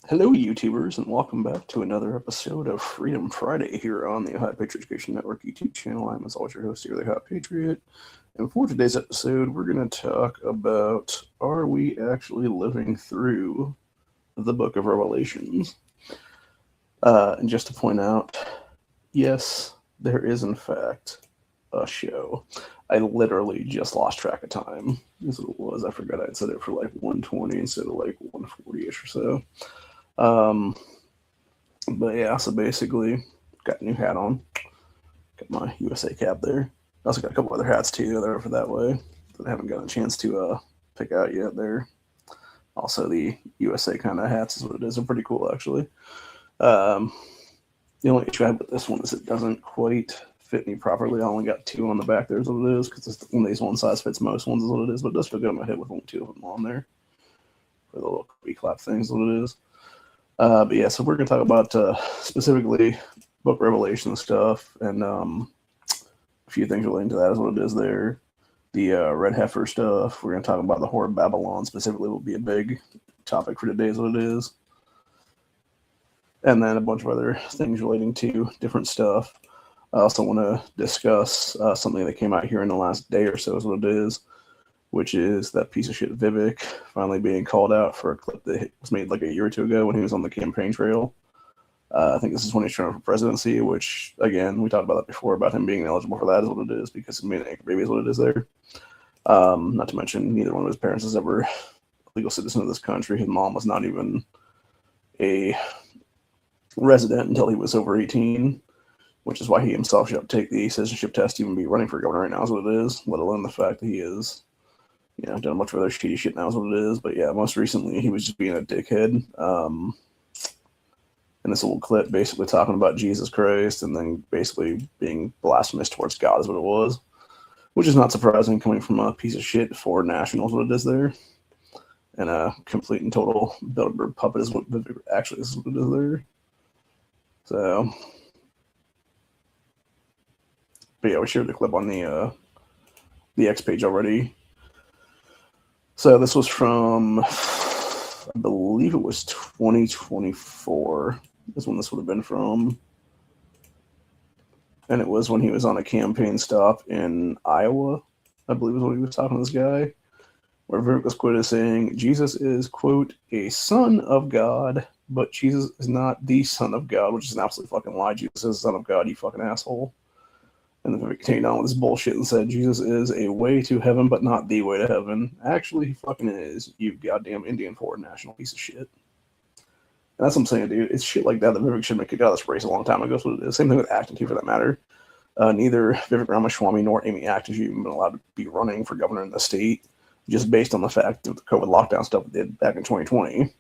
Hello, YouTubers, and welcome back to another episode of Freedom Friday here on the Ohio Patriot Education Network YouTube channel. I'm, as always, your host here, the Ohio Patriot. And for today's episode, we're going to talk about, are we actually living through the Book of Revelations? And just to point out, yes, there is, in fact, a show. I literally just lost track of time. That's what it was. I forgot I'd set it for like 120 instead of like 140-ish or so. But yeah, so basically, got a new hat on. Got my USA cap there. I also got a couple other hats too that are for that way that I haven't gotten a chance to pick out yet. There. Also, the USA kind of hats is what it is. They're pretty cool, actually. Um, the only issue I have with this one is it doesn't quite fit me properly. I only got two on the back there is what it is, because it's one of these one size fits most ones is what it is, but it does feel good on my head with only two of them on there. For the little clap things is what it is. But yeah, so we're going to talk about specifically Book Revelation stuff and a few things relating to that is what it is there. The Red Heifer stuff. We're going to talk about the Whore of Babylon specifically will be a big topic for today is what it is. And then a bunch of other things relating to different stuff. I also want to discuss something that came out here in the last day or so is what it is, which is that piece of shit Vivek finally being called out for a clip that was made like a year or two ago when he was on the campaign trail. I think this is when he's trying for presidency, which, again, we talked about that before, about him being eligible for that is what it is, because he made an anchor baby is what it is there. Not to mention, neither one of his parents is ever a legal citizen of this country. His mom was not even a resident until he was over 18, which is why he himself should take the citizenship test to even be running for governor right now is what it is, let alone the fact that he is done a bunch of other shitty shit now is what it is. But yeah, most recently he was just being a dickhead. In this little clip, basically talking about Jesus Christ and then basically being blasphemous towards God is what it was, which is not surprising coming from a piece of shit for nationals, what it is there. And a complete and total Bilderberg puppet is what actually is what it is there. So, but yeah, we shared the clip on the X page already. So this was from, I believe it was 2024 is when this would have been from. And it was when he was on a campaign stop in Iowa, I believe is what he was talking to this guy, where Vivek was quoted as saying, Jesus is, quote, a son of God, but Jesus is not the son of God, which is an absolute fucking lie. Jesus is the son of God, you fucking asshole. And then Vivek continued on with this bullshit and said, Jesus is a way to heaven, but not the way to heaven. Actually, he fucking is, you goddamn Indian foreign national piece of shit. And that's what I'm saying, dude. It's shit like that Vivek should make kicked out of this race a long time ago. So it is. Same thing with Acton, too, for that matter. Neither Vivek Ramaswamy nor Amy Acton have even been allowed to be running for governor in the state, just based on the fact that the COVID lockdown stuff they did back in 2020,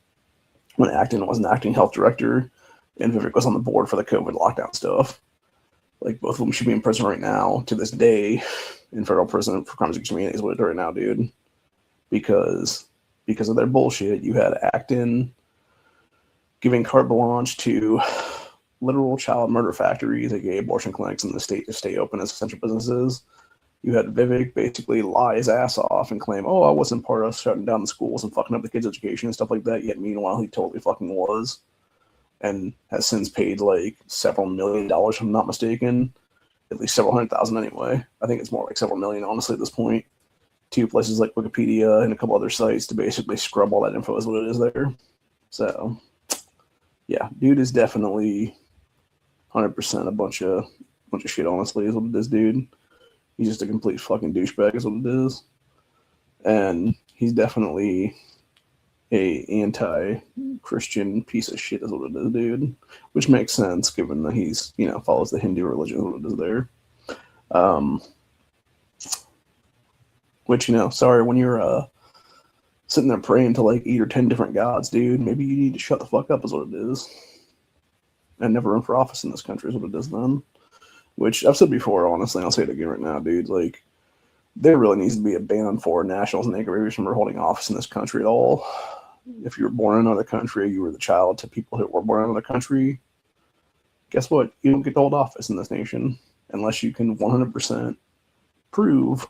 when Acton was an acting health director and Vivek was on the board for the COVID lockdown stuff. Like, both of them should be in prison right now, to this day, in federal prison for crimes against humanity is what it is right now, dude. Because of their bullshit, you had Acton giving carte blanche to literal child murder factories, aka abortion clinics in the state, to stay open as essential businesses. You had Vivek basically lie his ass off and claim, oh, I wasn't part of shutting down the schools and fucking up the kids' education and stuff like that, yet meanwhile he totally fucking was. And has since paid like several $1 million, if I'm not mistaken. At least several $100,000 anyway. I think it's more like several million, honestly, at this point. To places like Wikipedia and a couple other sites to basically scrub all that info is what it is there. So, yeah, dude is definitely 100% a bunch of shit, honestly, is what it is, dude. He's just a complete fucking douchebag is what it is. And he's definitely a anti-Christian piece of shit is what it is, dude. Which makes sense given that he's, follows the Hindu religion is what it is there. Which, sorry, when you're sitting there praying to like 8 or 10 different gods, dude, maybe you need to shut the fuck up is what it is. And never run for office in this country is what it is then. Which I've said before, honestly, I'll say it again right now, dude. Like, there really needs to be a ban on foreign nationals and anchor babies from holding office in this country at all. If you were born in another country, you were the child to people who were born in another country, guess what? You don't get to hold office in this nation unless you can 100% prove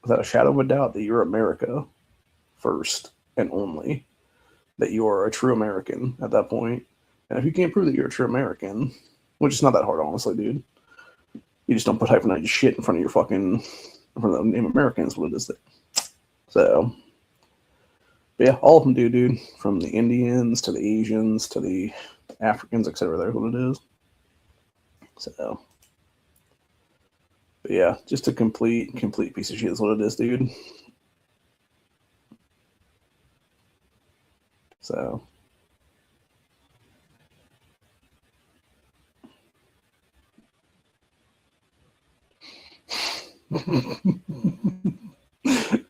without a shadow of a doubt that you're America first and only. that you are a true American at that point. And if you can't prove that you're a true American, which is not that hard, honestly, dude, you just don't put hyphenated shit in front of your fucking, in front of the name Americans, what it is. So, but yeah, all of them do, dude. From the Indians to the Asians to the Africans, etc. That's what it is. So, but yeah, just a complete piece of shit is what it is, dude. So. And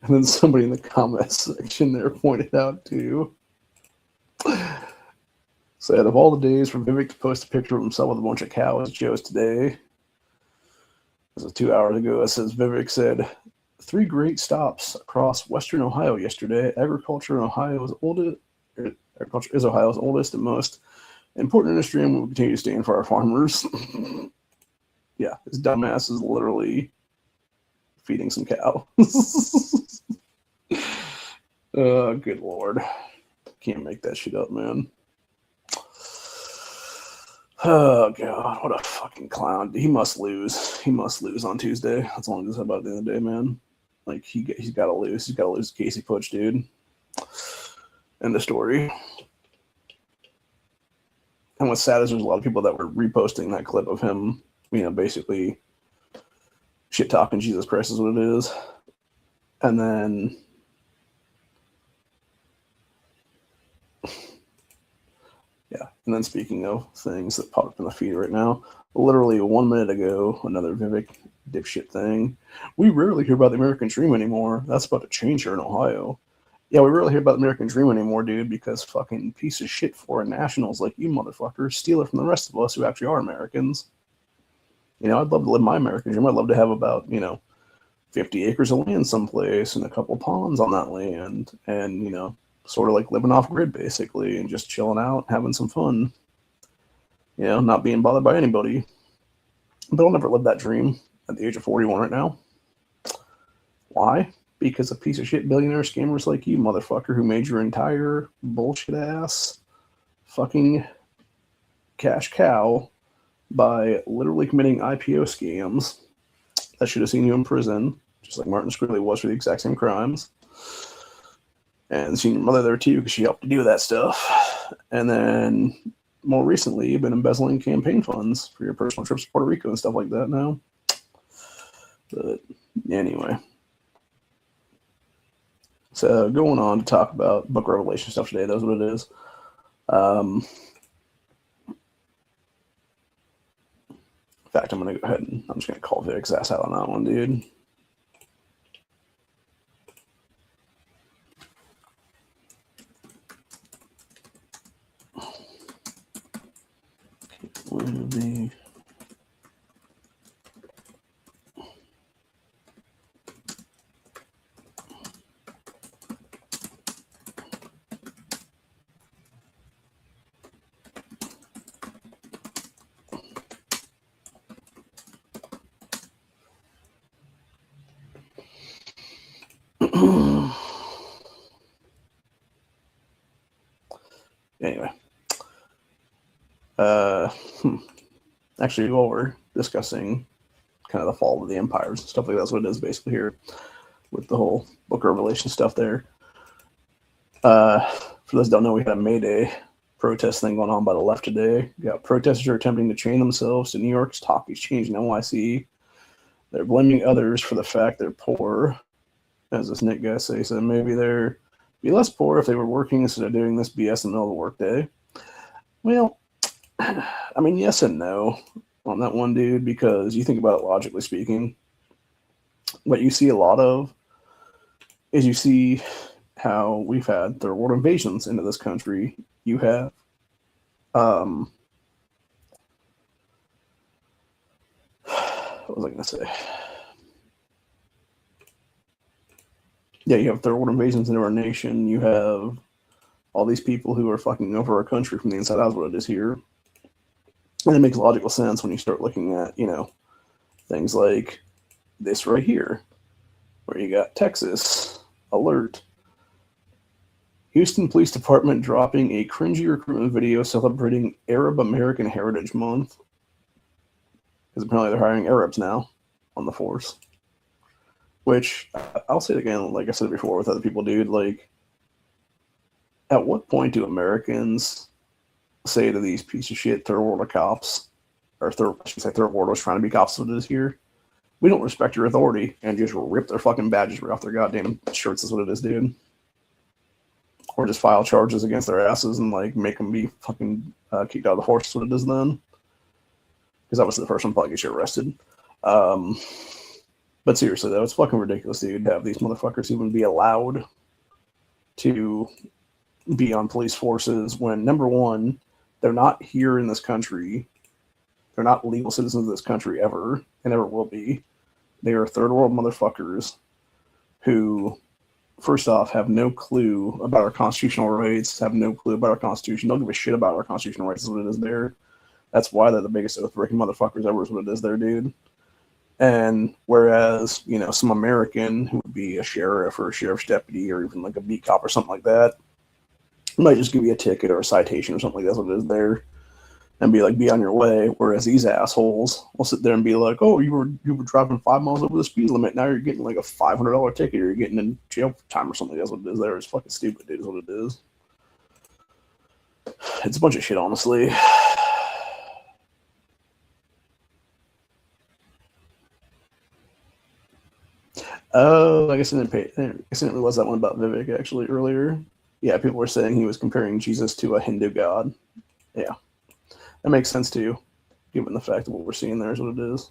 then somebody in the comments section there pointed out too, said of all the days for Vivek to post a picture of himself with a bunch of cows, he chose today. This is 2 hours ago. It says Vivek said 3 great stops across Western Ohio yesterday. Agriculture in Ohio is oldest. Agriculture is Ohio's oldest and most important industry, and will continue to stand for our farmers. Yeah, his dumbass is literally feeding some cows. Good lord. Can't make that shit up, man. Oh god, what a fucking clown. He must lose. He must lose on Tuesday. That's all I'm just about the end of the day, man. Like he's gotta lose. He's gotta lose to Casey Puch, dude. End of story. And what's sad is there's a lot of people that were reposting that clip of him, basically shit talking Jesus Christ is what it is. And then and then speaking of things that popped up in the feed right now, literally 1 minute ago, another Vivek dipshit thing. We rarely hear about the American dream anymore. That's about to change here in Ohio. Yeah, we rarely hear about the American dream anymore, dude, because fucking piece of shit foreign nationals like you motherfuckers steal it from the rest of us who actually are Americans. I'd love to live my American dream. I'd love to have about, 50 acres of land someplace and a couple ponds on that land and, sort of like living off grid basically and just chilling out, having some fun, not being bothered by anybody. But I'll never live that dream at the age of 41 right now. Why? Because a piece of shit billionaire scammers like you, motherfucker, who made your entire bullshit ass fucking cash cow by literally committing IPO scams that should have seen you in prison, just like Martin Shkreli was for the exact same crimes. And seen your mother there too, because she helped to do that stuff. And then more recently, you've been embezzling campaign funds for your personal trips to Puerto Rico and stuff like that now. But anyway. So going on to talk about Book of Revelation stuff today, that's what it is. In fact, I'm going to go ahead and I'm just going to call Vic's ass out on that one, dude. Would be anyway. Actually, while we're discussing kind of the fall of the empires and stuff like that's what it is basically here with the whole Book of Revelation stuff there. For those who don't know, we had a May Day protest thing going on by the left today. We got protesters are attempting to chain themselves to New York's Stock Exchange and NYC. They're blaming others for the fact they're poor. As this Nick guy says, so maybe they're be less poor if they were working instead of doing this BS in the middle of the workday. Well, I mean, yes and no on that one, dude, because you think about it logically speaking. What you see a lot of is you see how we've had third world invasions into this country. You have what was I going to say? Yeah, you have third world invasions into our nation. You have all these people who are fucking over our country from the inside out, is what it is here. And it makes logical sense when you start looking at, things like this right here, where you got Texas alert. Houston Police Department dropping a cringy recruitment video celebrating Arab American Heritage Month. Because apparently they're hiring Arabs now on the force. Which, I'll say it again, like I said before with other people, dude, like, at what point do Americans say to these piece of shit third world cops, or third worlders trying to be cops what it is here, we don't respect your authority, and just rip their fucking badges right off their goddamn shirts is what it is, dude. Or just file charges against their asses and, like, make them be fucking kicked out of the force is what it is then. Because obviously the first one probably gets you arrested. But seriously, though, it's fucking ridiculous, dude, to have these motherfuckers even be allowed to be on police forces when, number one, they're not here in this country. They're not legal citizens of this country ever, and never will be. They are third world motherfuckers who, first off, have no clue about our constitutional rights, have no clue about our Constitution, don't give a shit about our constitutional rights is what it is there. That's why they're the biggest oath-breaking motherfuckers ever is what it is there, dude. And whereas, you know, some American who would be a sheriff or a sheriff's deputy or even like a beat cop or something like that might just give you a ticket or a citation or something like that's what it is there and be like, be on your way. Whereas these assholes will sit there and be like, oh, you were driving 5 miles over the speed limit. Now you're getting like a $500 ticket or you're getting in jail time or something. That's what it is there. It's fucking stupid, dude, is what it is. It's a bunch of shit, honestly. Oh, I guess I didn't realize that one about Vivek actually earlier. Yeah, people were saying he was comparing Jesus to a Hindu god. Yeah, that makes sense too, given the fact that what we're seeing there is what it is.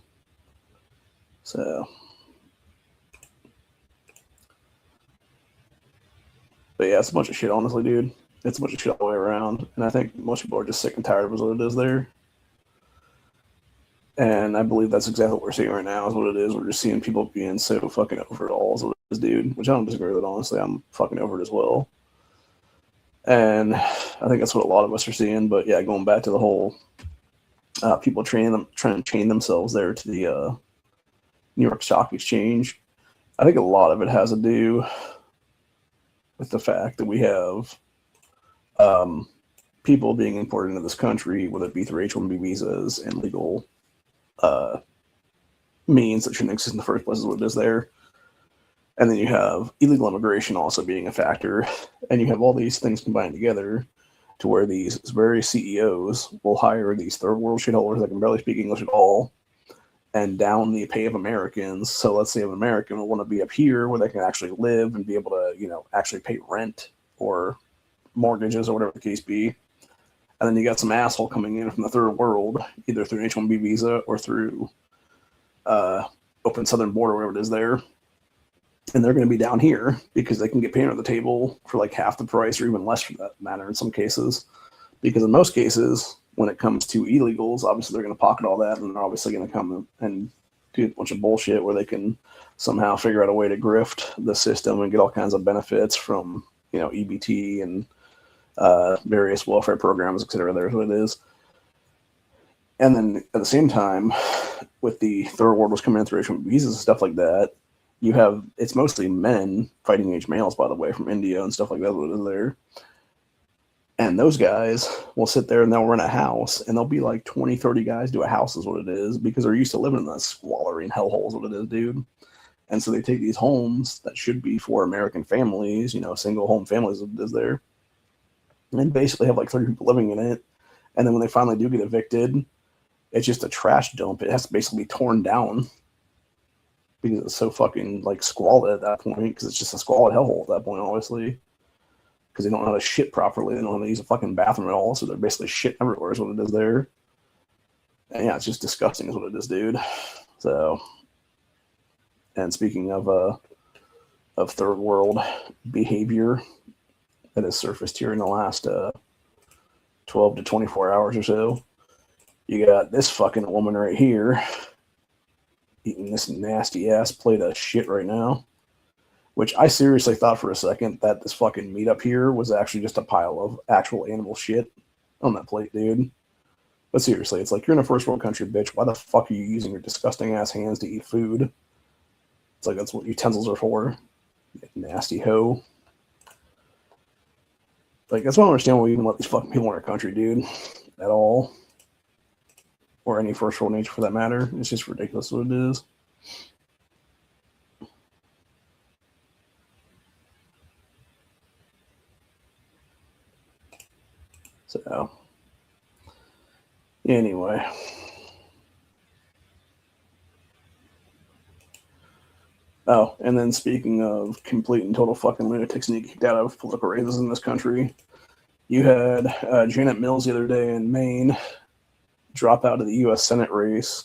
So, but yeah, it's a bunch of shit, honestly, dude. It's a bunch of shit all the way around, and I think most people are just sick and tired of what it is there. And I believe that's exactly what we're seeing right now is what it is. We're just seeing people being so fucking over it all is what it is, dude. Which I don't disagree with it, honestly. I'm fucking over it as well. And I think that's what a lot of us are seeing. But yeah, going back to the whole people trying to chain themselves there to the New York Stock Exchange. I think a lot of it has to do with the fact that we have people being imported into this country, whether it be through H-1B visas and legal means that shouldn't exist in the first place is what it is there. And then you have illegal immigration also being a factor. And you have all these things combined together to where these very CEOs will hire these third world shitholders that can barely speak English at all and down the pay of Americans. So let's say an American will want to be up here where they can actually live and be able to, you know, actually pay rent or mortgages or whatever the case be. And then you got some asshole coming in from the third world, either through an H-1B visa or through open southern border, whatever it is there. And they're going to be down here because they can get paid under the table for like half the price or even less for that matter in some cases. Because in most cases, when it comes to illegals, obviously they're going to pocket all that and they're obviously going to come and do a bunch of bullshit where they can somehow figure out a way to grift the system and get all kinds of benefits from, you know, EBT and various welfare programs, et cetera. There's what it is. And then at the same time, with the third worlders coming in through H-1B visas and stuff like that, you have, it's mostly men, fighting age males, by the way, from India and stuff like that, what is there. And those guys will sit there and they'll rent a house and there'll be like 20, 30 guys do a house is what it is because they're used to living in that squalor hellhole is what it is, dude. And so they take these homes that should be for American families, you know, single home families is there, and basically have like 30 people living in it. And then when they finally do get evicted, it's just a trash dump. It has to basically be torn down because it's so fucking like squalid at that point because it's just a squalid hellhole at that point, obviously. Because they don't know how to shit properly. They don't know how to use a fucking bathroom at all. So they're basically shit everywhere is what it is there. And yeah, it's just disgusting is what it is, dude. So, and speaking of third world behavior that has surfaced here in the last 12 to 24 hours or so, you got this fucking woman right here eating this nasty ass plate of shit right now. Which I seriously thought for a second that this fucking meat up here was actually just a pile of actual animal shit on that plate, dude. But seriously, it's like, you're in a first world country, bitch. Why the fuck are you using your disgusting ass hands to eat food? It's like, that's what utensils are for. You nasty hoe. Like, that's why I don't understand why we even let these fucking people in our country, dude, at all. Or any first world nation for that matter. It's just ridiculous what it is. So, anyway. Oh, and then speaking of complete and total fucking lunatics and you kicked out of political races in this country, you had Janet Mills the other day in Maine drop out of the U.S. Senate race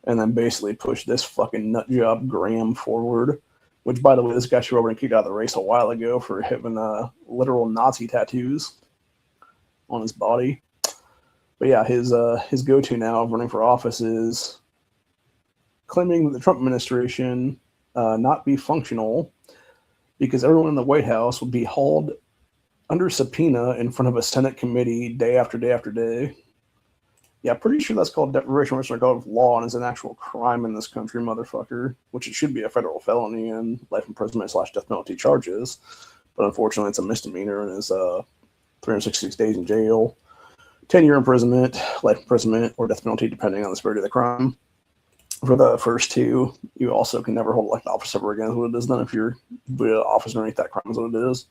and then basically push this fucking nutjob Graham forward, which, by the way, this guy should have been kicked out of the race a while ago for having literal Nazi tattoos on his body. But yeah, his go-to now of running for office is claiming that the Trump administration not be functional because everyone in the White House would be hauled under subpoena in front of a Senate committee day after day after day. Yeah, pretty sure that's called deprivation of law and is an actual crime in this country, motherfucker, which it should be a federal felony and life imprisonment / death penalty charges. But unfortunately, it's a misdemeanor and is 366 days in jail, 10-year imprisonment, life imprisonment, or death penalty, depending on the severity of the crime. For the first two, you also can never hold elected office ever again, is what it is then if you're booted out of office underneath that crime is what it is.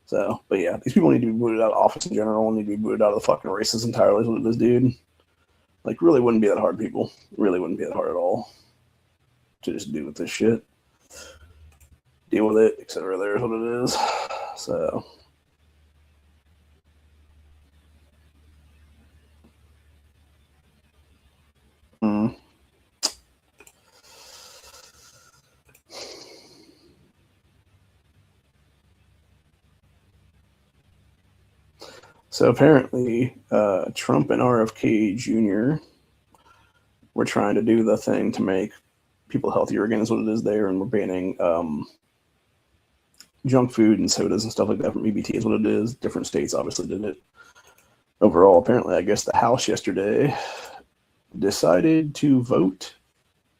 So, but yeah, these people need to be booted out of office in general and need to be booted out of the fucking races entirely is what it is, dude. Like, really wouldn't be that hard, people. Really wouldn't be that hard at all to just deal with this shit. Deal with it, etc. There's what it is. So... So apparently, Trump and RFK Jr. were trying to do the thing to make people healthier again, is what it is there, and we're banning junk food and sodas and stuff like that from EBT, is what it is. Different states obviously did it. Overall, apparently, I guess the House yesterday decided to vote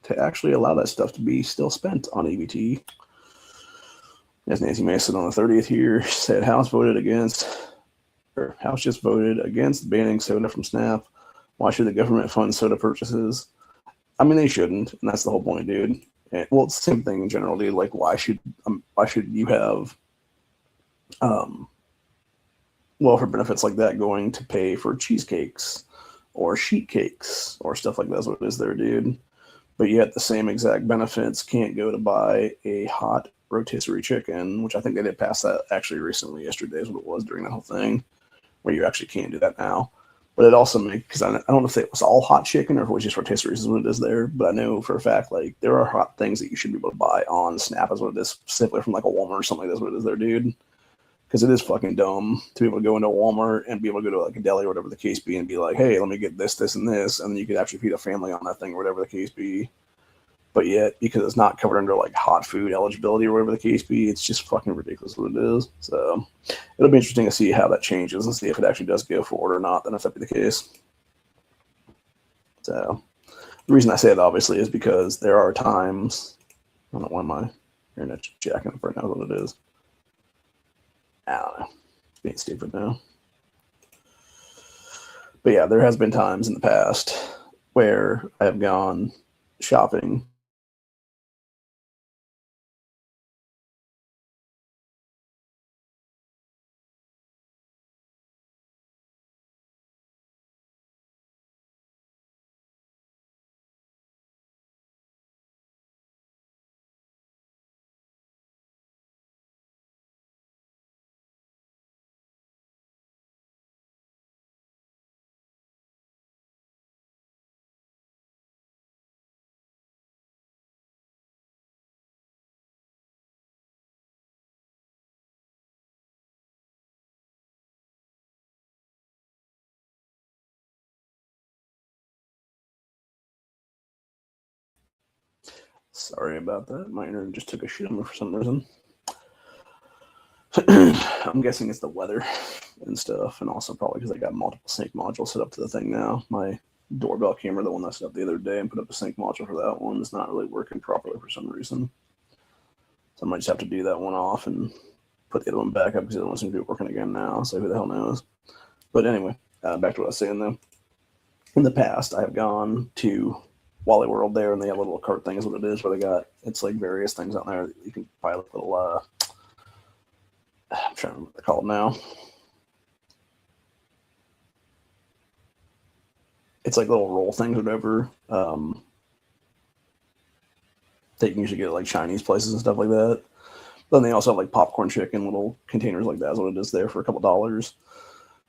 to actually allow that stuff to be still spent on EBT. As Nancy Mason on the 30th here said, House just voted against banning soda from SNAP. Why should the government fund soda purchases? I mean, they shouldn't, and that's the whole point, dude. And, well, it's the same thing in general, dude. Like, why should you have welfare benefits like that going to pay for cheesecakes or sheet cakes or stuff like that's what it is there, dude. But yet the same exact benefits can't go to buy a hot rotisserie chicken, which I think they did pass that actually recently. Yesterday is what it was during that whole thing, where you actually can't do that now. But it also makes, because I don't know if it was all hot chicken or if it was just rotisseries is what it is there, but I know for a fact, like, there are hot things that you should be able to buy on Snap is what it is, simply from like a Walmart or something like that's what it is there, dude. Because it is fucking dumb to be able to go into a Walmart and be able to go to like a deli or whatever the case be and be like, hey, let me get this, this, and this, and then you could actually feed a family on that thing or whatever the case be. But yet, because it's not covered under like hot food eligibility or whatever the case be, it's just fucking ridiculous what it is. So it'll be interesting to see how that changes and see if it actually does go forward or not, then if that be the case. So the reason I say it obviously is because there are times, I don't know why my internet's jacking up right now, what it is. I don't know. It's being stupid now. But yeah, there has been times in the past where I have gone shopping Sorry about that. My internet just took a shit on me for some reason. I'm guessing it's the weather and stuff, and also probably because I got multiple sync modules set up to the thing now. My doorbell camera, the one I set up the other day and put up a sync module for that one, is not really working properly for some reason. So I might just have to do that one off and put the other one back up because it doesn't seem to be working again now. So who the hell knows? But anyway, back to what I was saying though. In the past, I have gone to Wally World there, and they have a little cart thing, is what it is, where they got it's like various things out there that you can buy like little. I'm trying to remember what they're called now. It's like little roll things, or whatever. That you can usually get at like Chinese places and stuff like that. Then they also have like popcorn chicken, little containers like that. Is what it is there for a couple $.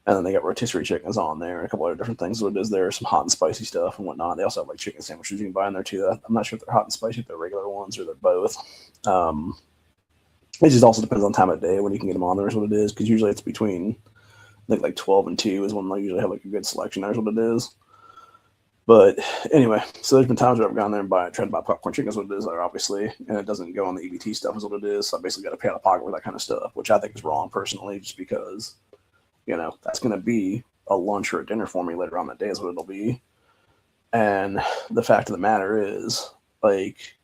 And then they got rotisserie chickens on there and a couple other different things. So it is there, some hot and spicy stuff and whatnot. They also have like chicken sandwiches you can buy in there too. I'm not sure if they're hot and spicy, if they're regular ones or they're both. It just also depends on time of day when you can get them on there is what it is. Because usually it's between, I think like 12 and 2 is when they usually have like a good selection. There's what it is. But anyway, so there's been times where I've gone there and tried to buy popcorn chicken is what it is there, obviously. And it doesn't go on the EBT stuff is what it is. So I basically got to pay out of pocket for that kind of stuff, which I think is wrong personally, just because that's going to be a lunch or a dinner for me later on that day is what it'll be. And the fact of the matter is, like,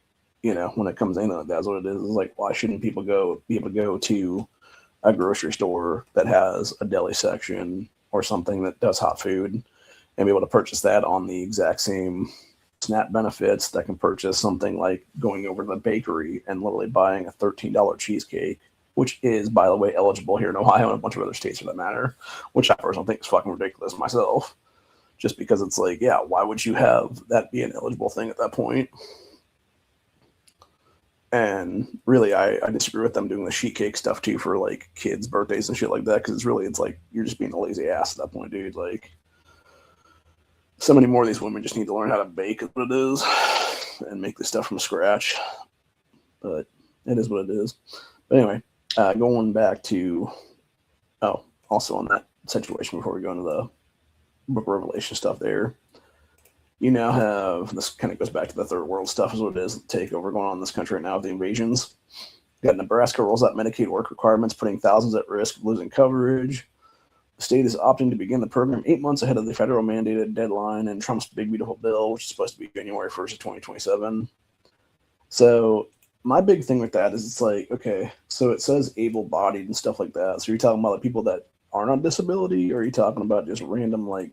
when it comes in, that's what it is. It's like, why shouldn't people be able to go to a grocery store that has a deli section or something that does hot food and be able to purchase that on the exact same SNAP benefits that can purchase something like going over to the bakery and literally buying a $13 cheesecake, which is, by the way, eligible here in Ohio and a bunch of other states for that matter, which I personally think is fucking ridiculous myself. Just because it's like, yeah, why would you have that be an eligible thing at that point? And really, I disagree with them doing the sheet cake stuff too for like kids' birthdays and shit like that, because it's like you're just being a lazy ass at that point, dude. Like, so many more of these women just need to learn how to bake what it is and make this stuff from scratch. But it is what it is. But anyway, going back to, also on that situation before we go into the Book of Revelation stuff there, you now have, this kind of goes back to the third world stuff is what it is, the takeover going on in this country right now with the invasions. You got Nebraska rolls out Medicaid work requirements, putting thousands at risk of losing coverage. The state is opting to begin the program 8 months ahead of the federal mandated deadline in Trump's big, beautiful bill, which is supposed to be January 1st of 2027. So my big thing with that is it's like, okay, so it says able-bodied and stuff like that. So you're talking about the people that aren't on disability, or are you talking about just random, like,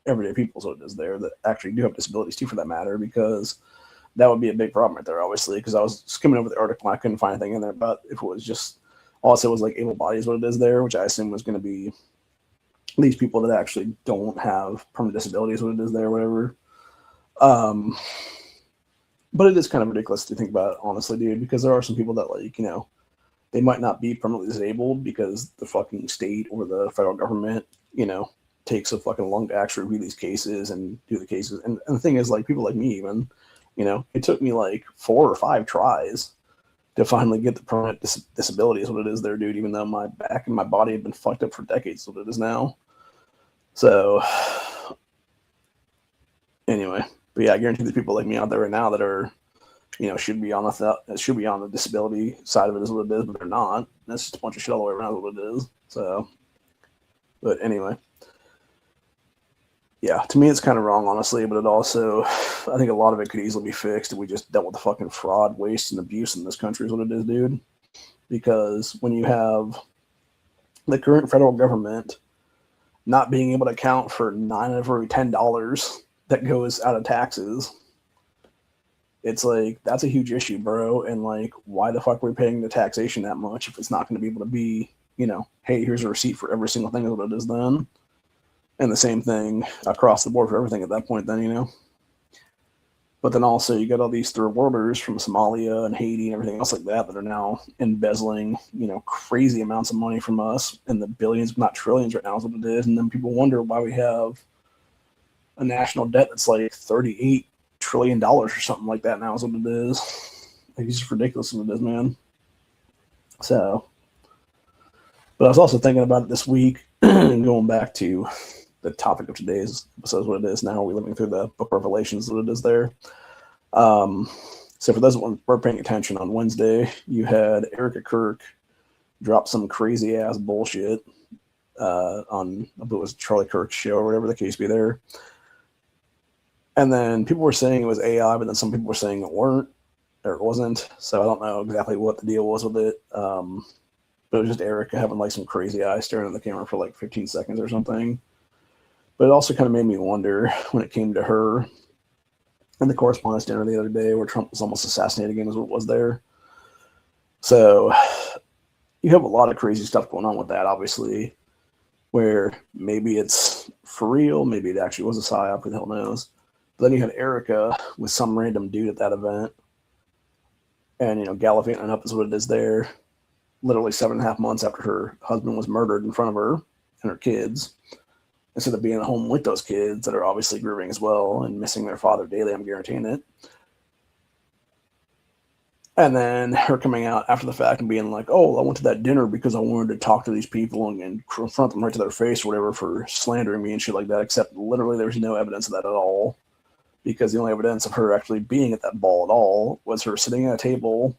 everyday people, so it is there, that actually do have disabilities too, for that matter? Because that would be a big problem right there, obviously, because I was skimming over the article and I couldn't find anything in there about if it was just, all it said was like able-bodied is what it is there, which I assume was going to be these people that actually don't have permanent disabilities, what it is there, whatever. But it is kind of ridiculous to think about, honestly, dude, because there are some people that, like, they might not be permanently disabled because the fucking state or the federal government, takes a fucking long to actually review these cases and do the cases. And the thing is, like, people like me even, it took me like 4 or 5 tries to finally get the permanent disability is what it is there, dude, even though my back and my body have been fucked up for decades, what it is now. So anyway, but yeah, I guarantee there's people like me out there right now that are, should be on the disability side of it is what it is, but they're not. That's just a bunch of shit all the way around is what it is. So, but anyway, yeah, to me it's kind of wrong, honestly, but it also, I think a lot of it could easily be fixed if we just dealt with the fucking fraud, waste, and abuse in this country is what it is, dude. Because when you have the current federal government not being able to account for $9 out of every $10 that goes out of taxes, it's like, that's a huge issue, bro. And like, why the fuck are we paying the taxation that much if it's not going to be able to be, hey, here's a receipt for every single thing is what it is then. And the same thing across the board for everything at that point then, But then also you got all these third worlders from Somalia and Haiti and everything else like that are now embezzling, crazy amounts of money from us in the billions, if not trillions right now is what it is. And then people wonder why we have a national debt that's like $38 trillion or something like that now is what it is. Like, it's just ridiculous what it is, man. So, but I was also thinking about it this week and going back to the topic of today's episode is what it is now. We're living through the Book of Revelations, what it is there. So for those that weren't paying attention, on Wednesday, you had Erica Kirk drop some crazy ass bullshit on, I believe it was Charlie Kirk's show or whatever the case be there. And then people were saying it was AI, but then some people were saying it wasn't. So I don't know exactly what the deal was with it. But it was just Erica having like some crazy eyes staring at the camera for like 15 seconds or something. But it also kind of made me wonder when it came to her and the correspondence dinner the other day where Trump was almost assassinated again, is what was there. So you have a lot of crazy stuff going on with that, obviously, where maybe it's for real, maybe it actually was a psyop, who the hell knows. But then you had Erica with some random dude at that event, and, you know, gallivanting up is what it is there, literally 7.5 months after her husband was murdered in front of her and her kids, instead of being at home with those kids that are obviously grieving as well and missing their father daily, I'm guaranteeing it. And then her coming out after the fact and being like, oh, I went to that dinner because I wanted to talk to these people and confront them right to their face or whatever for slandering me and shit like that, except literally there's no evidence of that at all, because the only evidence of her actually being at that ball at all was her sitting at a table,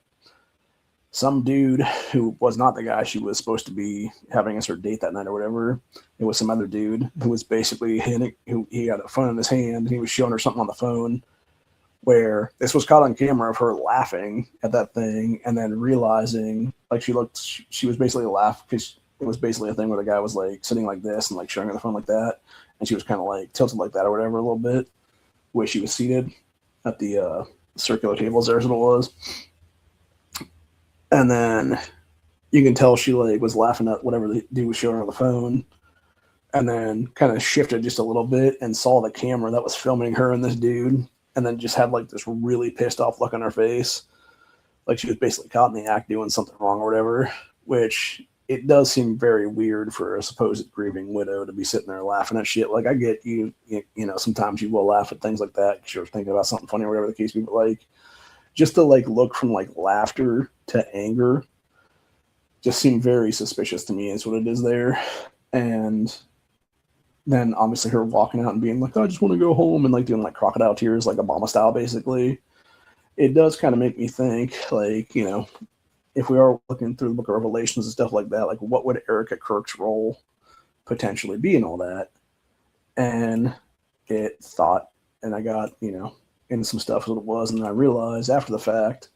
some dude who was not the guy she was supposed to be having as her date that night or whatever. It was some other dude who was basically hitting, who he had a phone in his hand and he was showing her something on the phone, where this was caught on camera of her laughing at that thing and then realizing, like, she was basically laughing because it was basically a thing where the guy was like sitting like this and like showing her the phone like that, and she was kind of like tilted like that or whatever a little bit, where she was seated at the circular tables there is what it was. And then you can tell she like was laughing at whatever the dude was showing her on the phone, and then kind of shifted just a little bit and saw the camera that was filming her and this dude, and then just had like this really pissed off look on her face, like she was basically caught in the act doing something wrong or whatever, which it does seem very weird for a supposed grieving widow to be sitting there laughing at shit. Like, I get you know, sometimes you will laugh at things like that because you're thinking about something funny or whatever the case be, but like, just to like look from like laughter to anger just seemed very suspicious to me is what it is there. And then obviously her walking out and being like, oh, I just want to go home, and like doing like crocodile tears, like Obama style, basically. It does kind of make me think, like, you know, if we are looking through the book of Revelations and stuff like that, like what would Erica Kirk's role potentially be in all that? And it thought, and I got, you know, into some stuff as what it was, and then I realized after the fact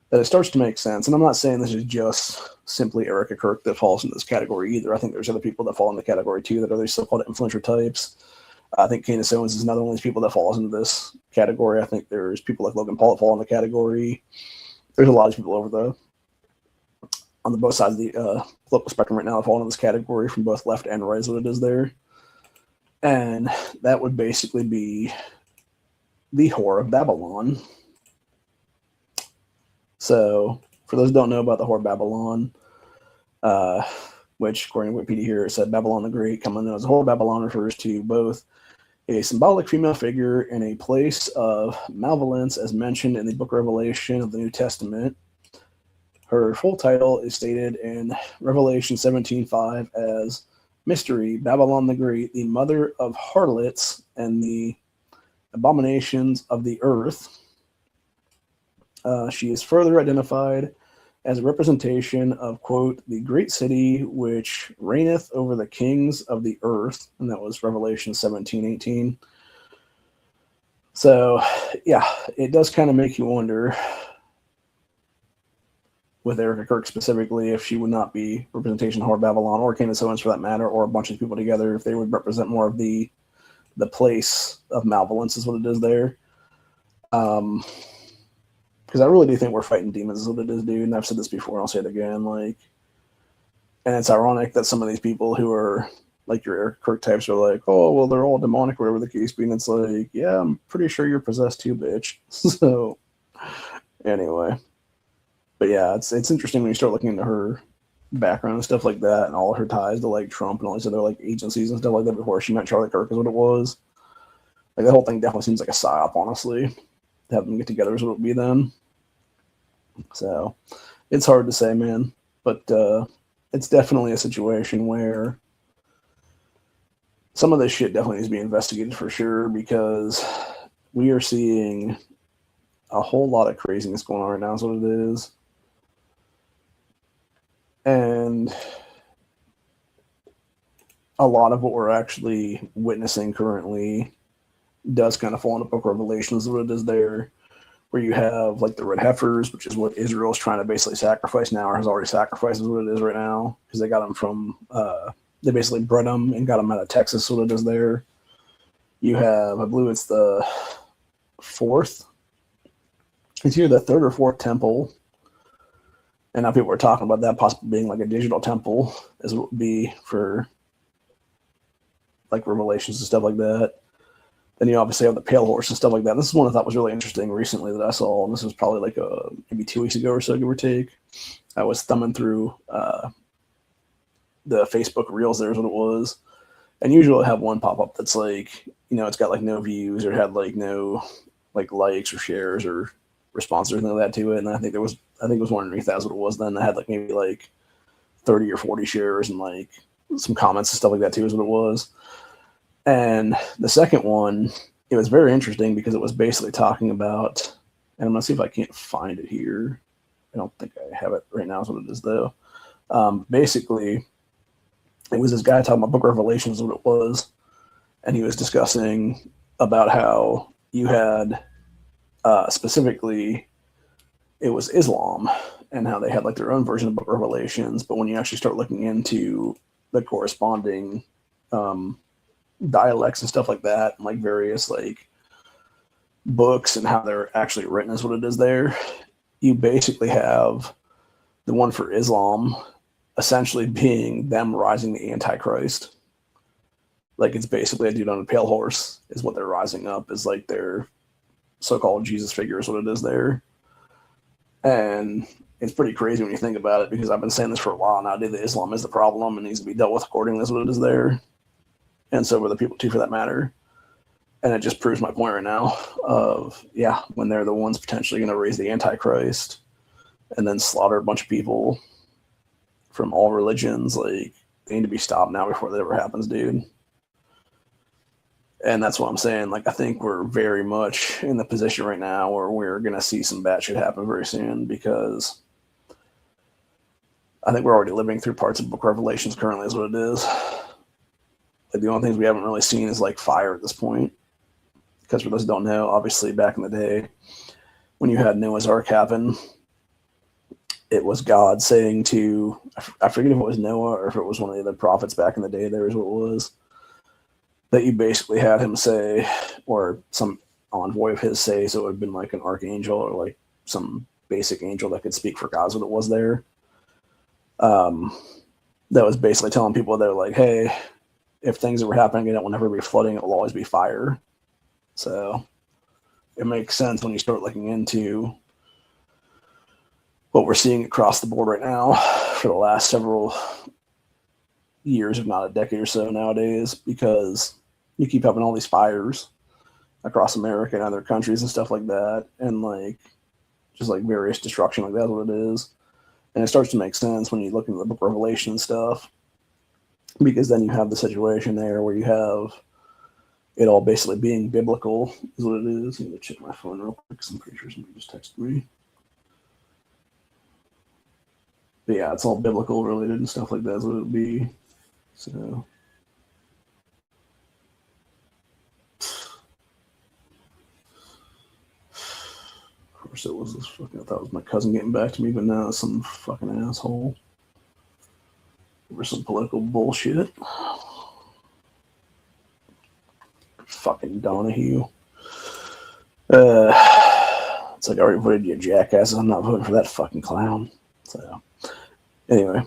that it starts to make sense. And I'm not saying this is just simply Erica Kirk that falls into this category either. I think there's other people that fall in the category too that are these so-called influencer types. I think Candace Owens is another one of these people that falls into this category. I think there's people like Logan Paul that fall in the category. There's a lot of people on the both sides of the political spectrum right now that fall into this category from both left and right is what it is there. And that would basically be the Whore of Babylon. So, for those who don't know about the Whore of Babylon, which according to Wikipedia here, it said Babylon the Great, commonly known as the Whore of Babylon, refers to both a symbolic female figure in a place of malevolence as mentioned in the book of Revelation of the New Testament. Her full title is stated in Revelation 17:5 as Mystery, Babylon the Great, the mother of harlots and the abominations of the earth. She is further identified as a representation of, quote, the great city which reigneth over the kings of the earth. And that was Revelation 17:18. So, yeah, it does kind of make you wonder, with Erica Kirk specifically, if she would not be representation of Whore of Babylon, or Candace Owens for that matter, or a bunch of people together, if they would represent more of the place of malevolence is what it is there. Because I really do think we're fighting demons is what it is, dude. And I've said this before, and I'll say it again. Like, and it's ironic that some of these people who are like your Eric Kirk types are like, oh, well, they're all demonic, whatever the case be. And it's like, yeah, I'm pretty sure you're possessed too, bitch. So, anyway. But yeah, it's interesting when you start looking into her background and stuff like that, and all her ties to like Trump and all these other like agencies and stuff like that before she met Charlie Kirk is what it was. Like, the whole thing definitely seems like a psyop, honestly. To have them get together is what it would be then. So it's hard to say, man, but it's definitely a situation where some of this shit definitely needs to be investigated for sure, because we are seeing a whole lot of craziness going on right now is what it is. And a lot of what we're actually witnessing currently does kind of fall into Book of Revelation is what it is there, where you have like the red heifers, which is what Israel's trying to basically sacrifice now, or has already sacrificed, is what it is right now, because they got them from they basically bred them and got them out of Texas, what it is there. You have, I believe it's the fourth, it's either the third or fourth temple, and now people are talking about that possibly being like a digital temple, as it would be for like Revelations and stuff like that. Then you obviously have the pale horse and stuff like that. This is one I thought was really interesting recently that I saw, and this was probably like maybe 2 weeks ago or so, give or take. I was thumbing through the Facebook Reels, there's what it was. And usually I have one pop up that's like, it's got like no views or had like no like likes or shares or responses or anything like that to it. And I think it was one underneath that's what it was then. I had like maybe like 30 or 40 shares and like some comments and stuff like that too is what it was. And the second one, it was very interesting because it was basically talking about, and I'm going to see if I can't find it here. I don't think I have it right now is what it is though. Basically, it was this guy talking about Book of Revelations is what it was. And he was discussing about how you had specifically, it was Islam and how they had like their own version of Book of Revelations. But when you actually start looking into the corresponding dialects and stuff like that, and like various like books and how they're actually written is what it is there, you basically have the one for Islam essentially being them rising the Antichrist. Like it's basically a dude on a pale horse is what they're rising up, is like their so-called Jesus figure is what it is there. And it's pretty crazy when you think about it, because I've been saying this for a while now, dude, that Islam is the problem and needs to be dealt with accordingly is what it is there. And so were the people too, for that matter. And it just proves my point right now of, yeah, when they're the ones potentially going to raise the Antichrist and then slaughter a bunch of people from all religions, like they need to be stopped now before that ever happens, dude. And that's what I'm saying. Like, I think we're very much in the position right now where we're going to see some bad shit happen very soon, because I think we're already living through parts of Book of Revelations currently is what it is. Like the only things we haven't really seen is like fire at this point. Because for those who don't know, obviously back in the day when you had Noah's Ark happen, it was God saying to, I forget if it was Noah or if it was one of the other prophets back in the day, there is what it was, that you basically had him say, or some envoy of his say, so it would have been like an archangel or like some basic angel that could speak for God, what it was there. That was basically telling people, they're like, hey, if things were happening, it will never be flooding, it will always be fire. So it makes sense when you start looking into what we're seeing across the board right now for the last several years, if not a decade or so nowadays, because you keep having all these fires across America and other countries and stuff like that, and like just like various destruction, like that's what it is. And it starts to make sense when you look into the Book of Revelation and stuff, because then you have the situation there where you have it all basically being biblical is what it is. I'm going to check my phone real quick because I'm pretty sure somebody just texted me. But yeah, it's all biblical related and stuff like that is what it would be. So of course it was this fucking, I thought it was my cousin getting back to me, but now it's some fucking asshole over some political bullshit. Fucking Donahue. It's like I already voted you jackasses. I'm not voting for that fucking clown. So anyway.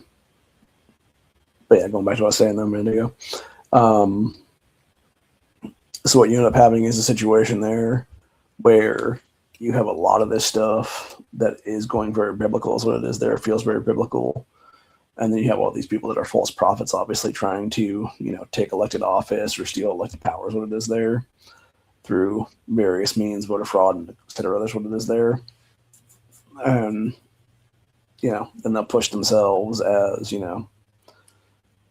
But yeah, going back to what I was saying a minute ago. So what you end up having is a situation there where you have a lot of this stuff that is going very biblical is what it is there. It feels very biblical. And then you have all these people that are false prophets, obviously trying to, take elected office or steal elected powers, what it is there, through various means, voter fraud, and et cetera, that's what it is there. And, then they'll push themselves as,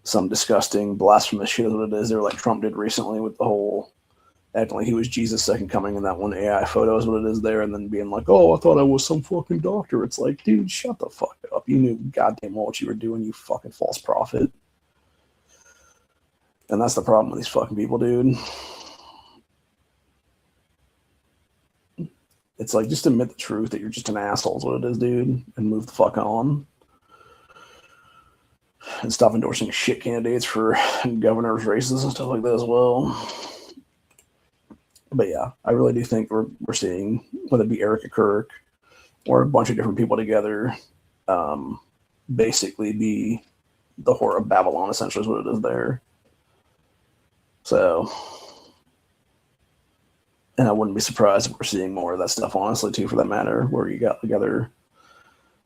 some disgusting, blasphemous shit is what it is. They were like Trump did recently with the whole acting like he was Jesus' second coming in that one AI photo is what it is there, and then being like, oh, I thought I was some fucking doctor. It's like, dude, shut the fuck up. You knew goddamn well what you were doing, you fucking false prophet. And that's the problem with these fucking people, dude. it's like, just admit the truth that you're just an asshole is what it is, dude, and move the fuck on. And stop endorsing shit candidates for governor's races and stuff like that as well. But yeah, I really do think we're seeing, whether it be Erica Kirk or a bunch of different people together, basically be the Whore of Babylon, essentially, is what it is there. So, and I wouldn't be surprised if we're seeing more of that stuff, honestly, too, for that matter, where you got together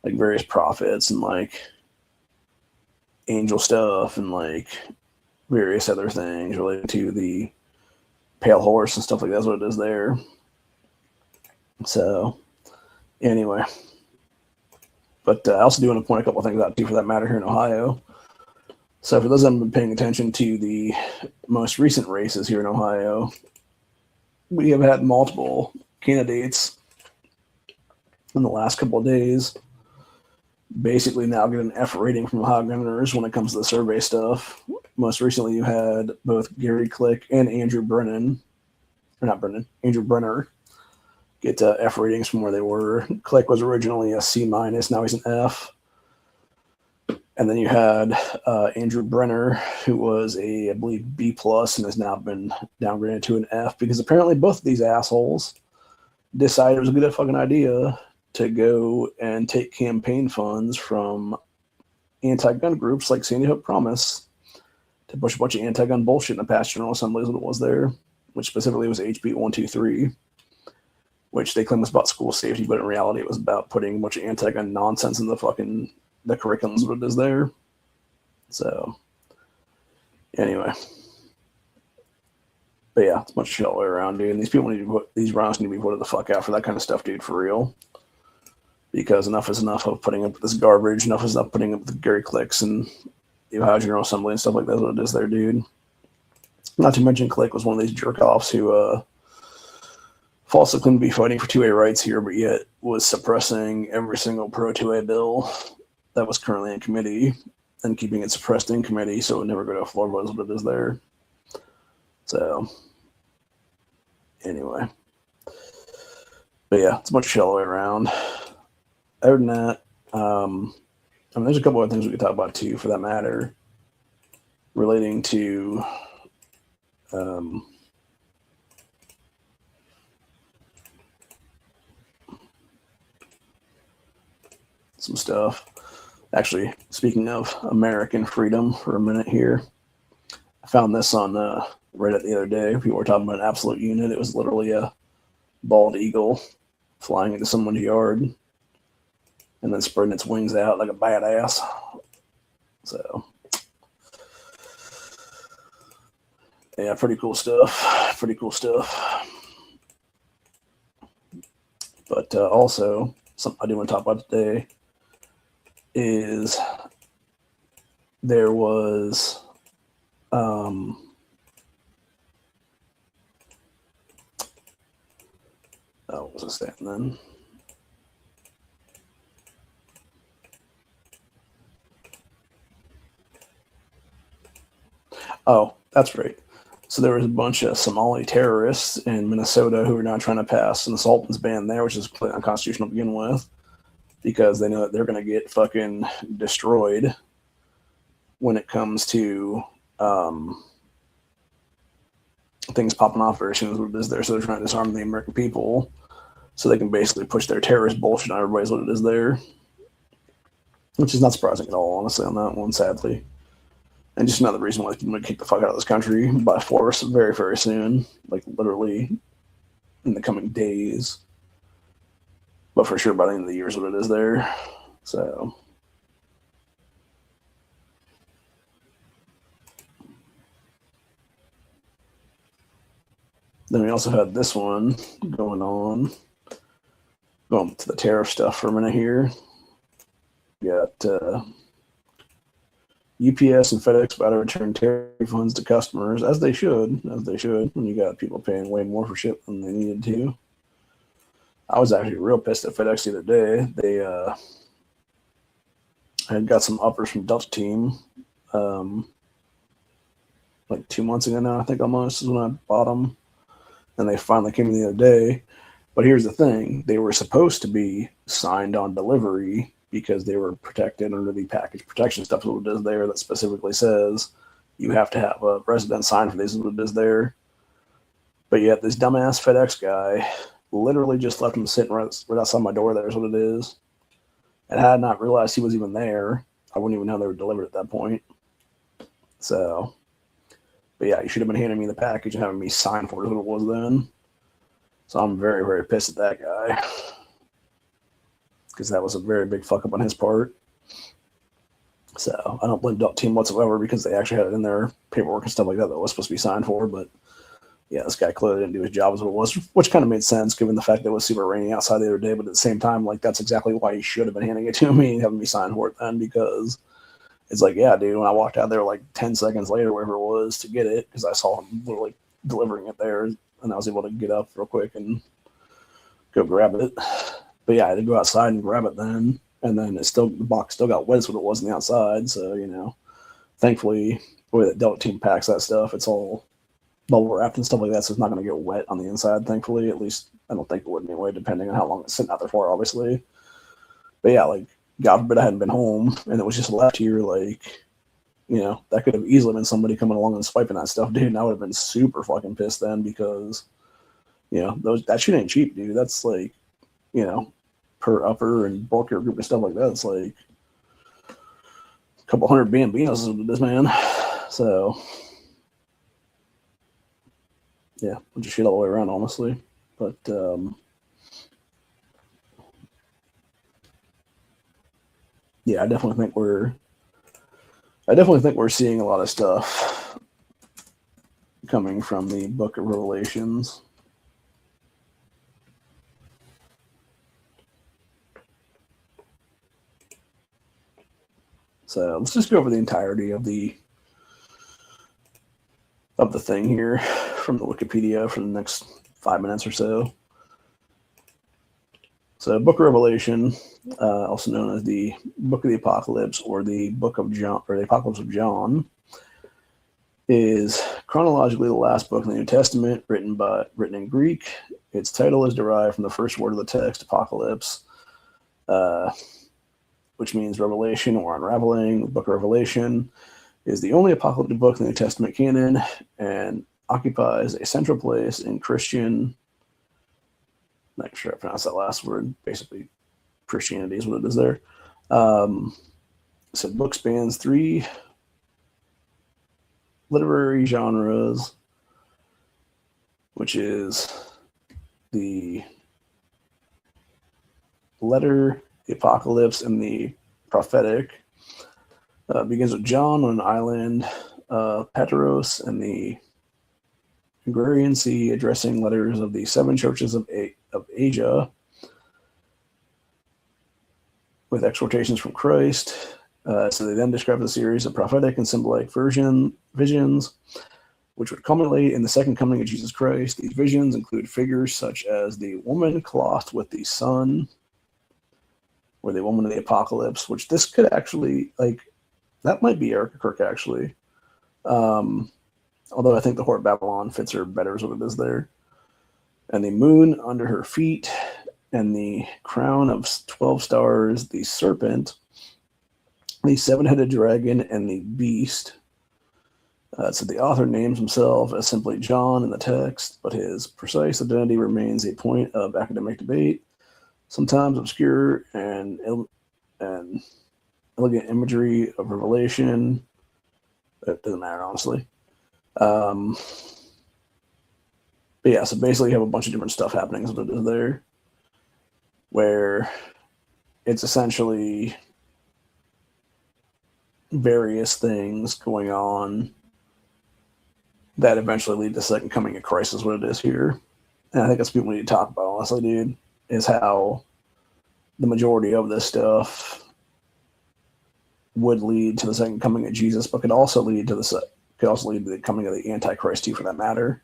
like various prophets and like angel stuff and like various other things related to the pale horse and stuff like that's what it is there. So, anyway. But I also do want to point a couple of things out, too, for that matter, here in Ohio. So for those that haven't been paying attention to the most recent races here in Ohio, we have had multiple candidates in the last couple of days basically now get an F rating from Ohio governors when it comes to the survey stuff. Most recently, you had both Gary Click and Andrew Brennan, or not Brennan, Andrew Brenner, get F ratings from where they were. Click was originally a C-, now he's an F. And then you had Andrew Brenner, who was a, I believe, B+, and has now been downgraded to an F, because apparently both of these assholes decided it was a good fucking idea to go and take campaign funds from anti-gun groups like Sandy Hook Promise to push a bunch of anti-gun bullshit in the past General Assembly is what it was there, which specifically was HB 123, which they claim was about school safety, but in reality it was about putting a bunch of anti-gun nonsense in the curriculum is what it is there. So, anyway. But yeah, it's much shit all the way around, dude. And these people need to put, these rounds need to be voted the fuck out for that kind of stuff, dude, for real. Because enough is enough of putting up with this garbage. Enough is enough putting up with the Gary Clicks and the Ohio General Assembly and stuff like that. That's what it is there, dude. Not to mention Click was one of these jerk-offs who falsely claimed to be fighting for 2A rights here, but yet was suppressing every single pro-2A bill that was currently in committee and keeping it suppressed in committee so it would never go to a floor vote is what it is there. So, anyway. But yeah, it's a bunch of shit all the way around. Other than that, I mean, there's a couple other things we could talk about too, for that matter, relating to some stuff. Actually, speaking of American freedom for a minute here, I found this on Reddit the other day. People were talking about an absolute unit. It was literally a bald eagle flying into someone's yard and then spreading its wings out like a badass. So, yeah, pretty cool stuff. Pretty cool stuff. But also, something I do want to talk about today is there was what was I saying then? Oh, that's right. So there was a bunch of Somali terrorists in Minnesota who were now trying to pass an assaultants ban there, which is completely unconstitutional to begin with, because they know that they're going to get fucking destroyed when it comes to things popping off very soon as what it is there. So they're trying to disarm the American people so they can basically push their terrorist bullshit on everybody is what it is there. Which is not surprising at all, honestly, on that one, sadly. And just another reason why people would kick the fuck out of this country by force very, very soon. Like, literally in the coming days. But for sure by the end of the year is what it is there. So, then we also had this one going on. Going to the tariff stuff for a minute here. We got UPS and FedEx about to return tariff funds to customers, as they should, when you got people paying way more for shit than they needed to. I was actually real pissed at FedEx the other day. They had got some uppers from Delta Team like 2 months ago now, I think almost, is when I bought them. And they finally came in the other day. But here's the thing: they were supposed to be signed on delivery because they were protected under the package protection stuff. So it is there that specifically says you have to have a resident sign for these. Is what it is there. But yet this dumbass FedEx guy literally just left him sitting right outside my door. There's what it is. And had I not realized he was even there, I wouldn't even know they were delivered at that point. So, but yeah, you should have been handing me the package and having me sign for it, what it was then. So I'm very, very pissed at that guy. Because that was a very big fuck up on his part. So I don't blame Delta Team whatsoever because they actually had it in their paperwork and stuff like that was supposed to be signed for. But yeah, this guy clearly didn't do his job as what it was, which kind of made sense given the fact that it was super rainy outside the other day. But at the same time, like, that's exactly why he should have been handing it to me and having me sign for it then, because it's like, yeah, dude, when I walked out there like 10 seconds later, whatever it was, to get it, because I saw him literally delivering it there, and I was able to get up real quick and go grab it. But yeah, I had to go outside and grab it then, and then the box still got wet, what it was on the outside. So, you know, thankfully, the way that Delta Team packs that stuff, it's all bubble wrapped and stuff like that, so it's not going to get wet on the inside, thankfully. At least I don't think it would anyway, depending on how long it's sitting out there for, obviously. But yeah, like, God forbid I hadn't been home and it was just left here, like, you know, that could have easily been somebody coming along and swiping that stuff, dude, and I would have been super fucking pissed then because, you know, that shit ain't cheap, dude. That's like, you know, per upper and bulkier group and stuff like that, it's like a couple hundred Bambinos is what it is, man. So yeah, bunch of shit all the way around, honestly. But yeah, I definitely think we're seeing a lot of stuff coming from the Book of Revelations. So let's just go over the entirety of the thing here from the Wikipedia for the next 5 minutes or so. So, Book of Revelation, also known as the Book of the Apocalypse or the Book of John, or the Apocalypse of John, is chronologically the last book in the New Testament written in Greek. Its title is derived from the first word of the text, apocalypse, which means revelation or unraveling. The Book of Revelation is the only apocalyptic book in the New Testament canon and occupies a central place in Christian, not sure I pronounced that last word, basically Christianity is what it is there. So the book spans 3 literary genres, which is the letter, the apocalypse, and the prophetic. Begins with John on an island, Patros, and the Agrarian Sea, addressing letters of the 7 churches of Asia, with exhortations from Christ. So they then describe the series of prophetic and symbolic visions, which would culminate in the second coming of Jesus Christ. These visions include figures such as the woman clothed with the sun, or the woman of the apocalypse, which this could actually, like, that might be Erica Kirk, actually. Although I think the Whore of Babylon fits her better as what it is there. And the moon under her feet, and the crown of 12 stars, the serpent, the 7-headed dragon, and the beast. So the author names himself as simply John in the text, but his precise identity remains a point of academic debate, sometimes obscure and elegant imagery of revelation. It doesn't matter, honestly. But yeah, so basically you have a bunch of different stuff happening as what it is there, where it's essentially various things going on that eventually lead to second coming of Christ is what it is here. And I think that's what we need to talk about, honestly, dude, is how the majority of this stuff would lead to the second coming of Jesus, but could also lead to the coming of the Antichrist too, for that matter.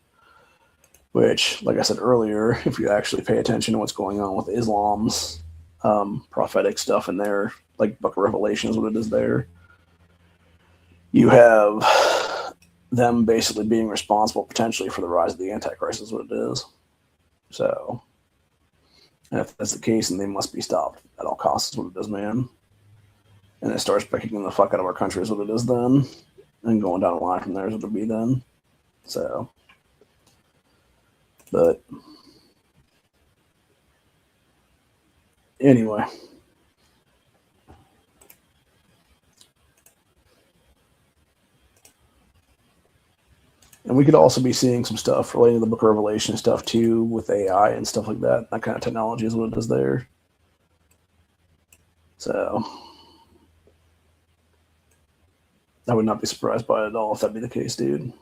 Which, like I said earlier, if you actually pay attention to what's going on with Islam's prophetic stuff in there, like Book of Revelation is what it is there, you have them basically being responsible potentially for the rise of the Antichrist is what it is. So And if that's the case, then they must be stopped at all costs, is what it is, man. And it starts by kicking the fuck out of our country, is what it is then. And going down the line from there is what it'll be then. So, but anyway. And we could also be seeing some stuff relating to the Book of Revelation stuff too, with AI and stuff like that. That kind of technology is what it is there. So I would not be surprised by it at all if that'd be the case, dude.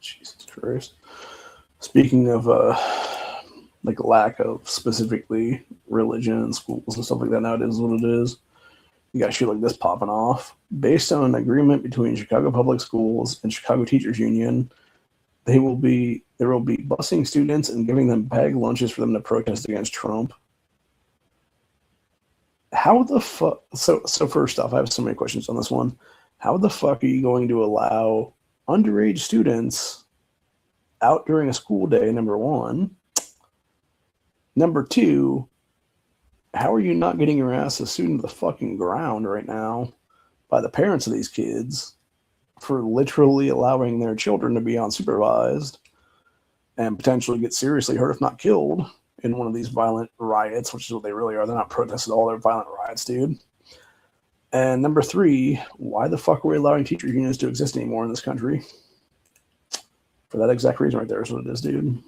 Jesus Christ. Speaking of like lack of specifically religion in schools and stuff like that nowadays is what it is. You got shit like this popping off. Based on an agreement between Chicago Public Schools and Chicago Teachers Union, there will be busing students and giving them bag lunches for them to protest against Trump. How the fuck? So first off, I have so many questions on this one. How the fuck are you going to allow underage students out during a school day? Number one. Number two, how are you not getting your asses sued into the fucking ground right now by the parents of these kids for literally allowing their children to be unsupervised and potentially get seriously hurt, if not killed, in one of these violent riots, which is what they really are. They're not protests at all. They're violent riots, dude. And number three, why the fuck are we allowing teacher unions to exist anymore in this country? For that exact reason right there is what it is, dude.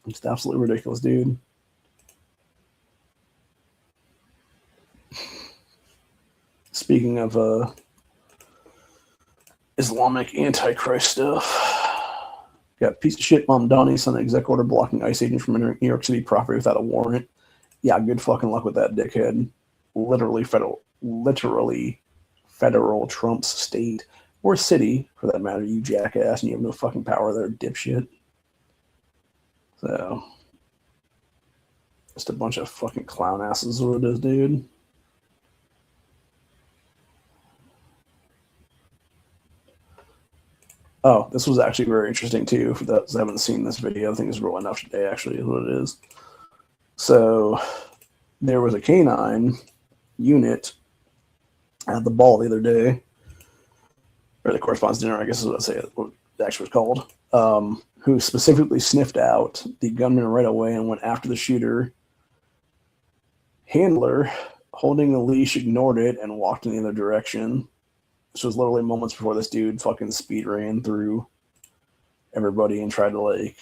It's absolutely ridiculous, dude. Speaking of Islamic Antichrist stuff, got piece of shit Mamdani signed an exec order blocking ICE agents from entering New York City property without a warrant. Yeah, good fucking luck with that, dickhead. Literally federal Trump's state or city, for that matter, you jackass, and you have no fucking power there, dipshit. So, just a bunch of fucking clown asses is what it is, dude. Oh, this was actually very interesting too. For those that haven't seen this video, I think it's rolling out today. Actually, is what it is. So there was a canine unit at the ball the other day, or the correspondence dinner, I guess is what I say what it actually was called. Who specifically sniffed out the gunman right away and went after the shooter. Handler, holding the leash, ignored it and walked in the other direction. This was literally moments before this dude fucking speed ran through everybody and tried to, like,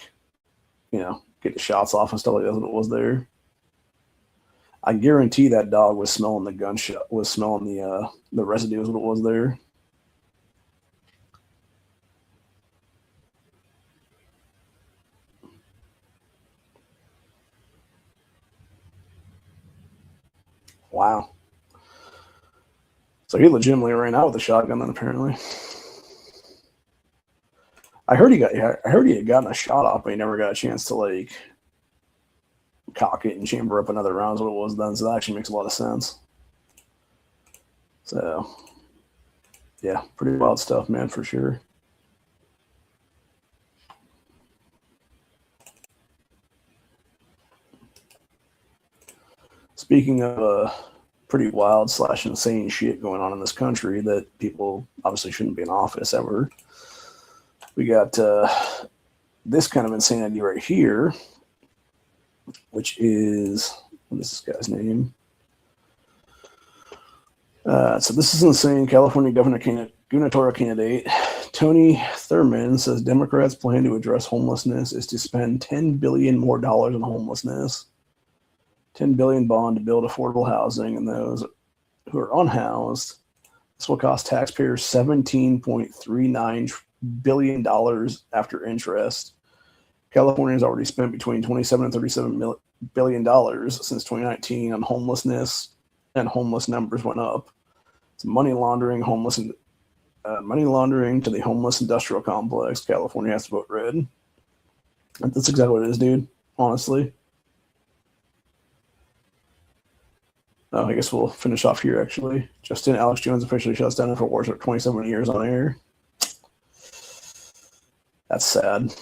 you know, get the shots off and stuff like that. What it was there. I guarantee that dog was smelling the gunshot, was smelling the residue is what it was there. Wow. So he legitimately ran out with a shotgun then, apparently. I heard he had gotten a shot off, but he never got a chance to, like, cock it and chamber up another round is what it was then. So that actually makes a lot of sense. So yeah, pretty wild stuff, man, for sure. Speaking of pretty wild / insane shit going on in this country that people obviously shouldn't be in office ever, we got this kind of insanity right here, which is, what is this guy's name? So this is insane. California gubernatorial candidate Tony Thurmond says Democrats' plan to address homelessness is to spend $10 billion more on homelessness. $10 billion bond to build affordable housing, and those who are unhoused. This will cost taxpayers $17.39 billion after interest. California has already spent between $27 and $37 billion since 2019 on homelessness, and homeless numbers went up. It's money laundering to the homeless industrial complex. California has to vote red. That's exactly what it is, dude. Honestly. Oh, I guess we'll finish off here, actually. Justin Alex Jones officially shuts down InfoWars for 27 years on air. That's sad.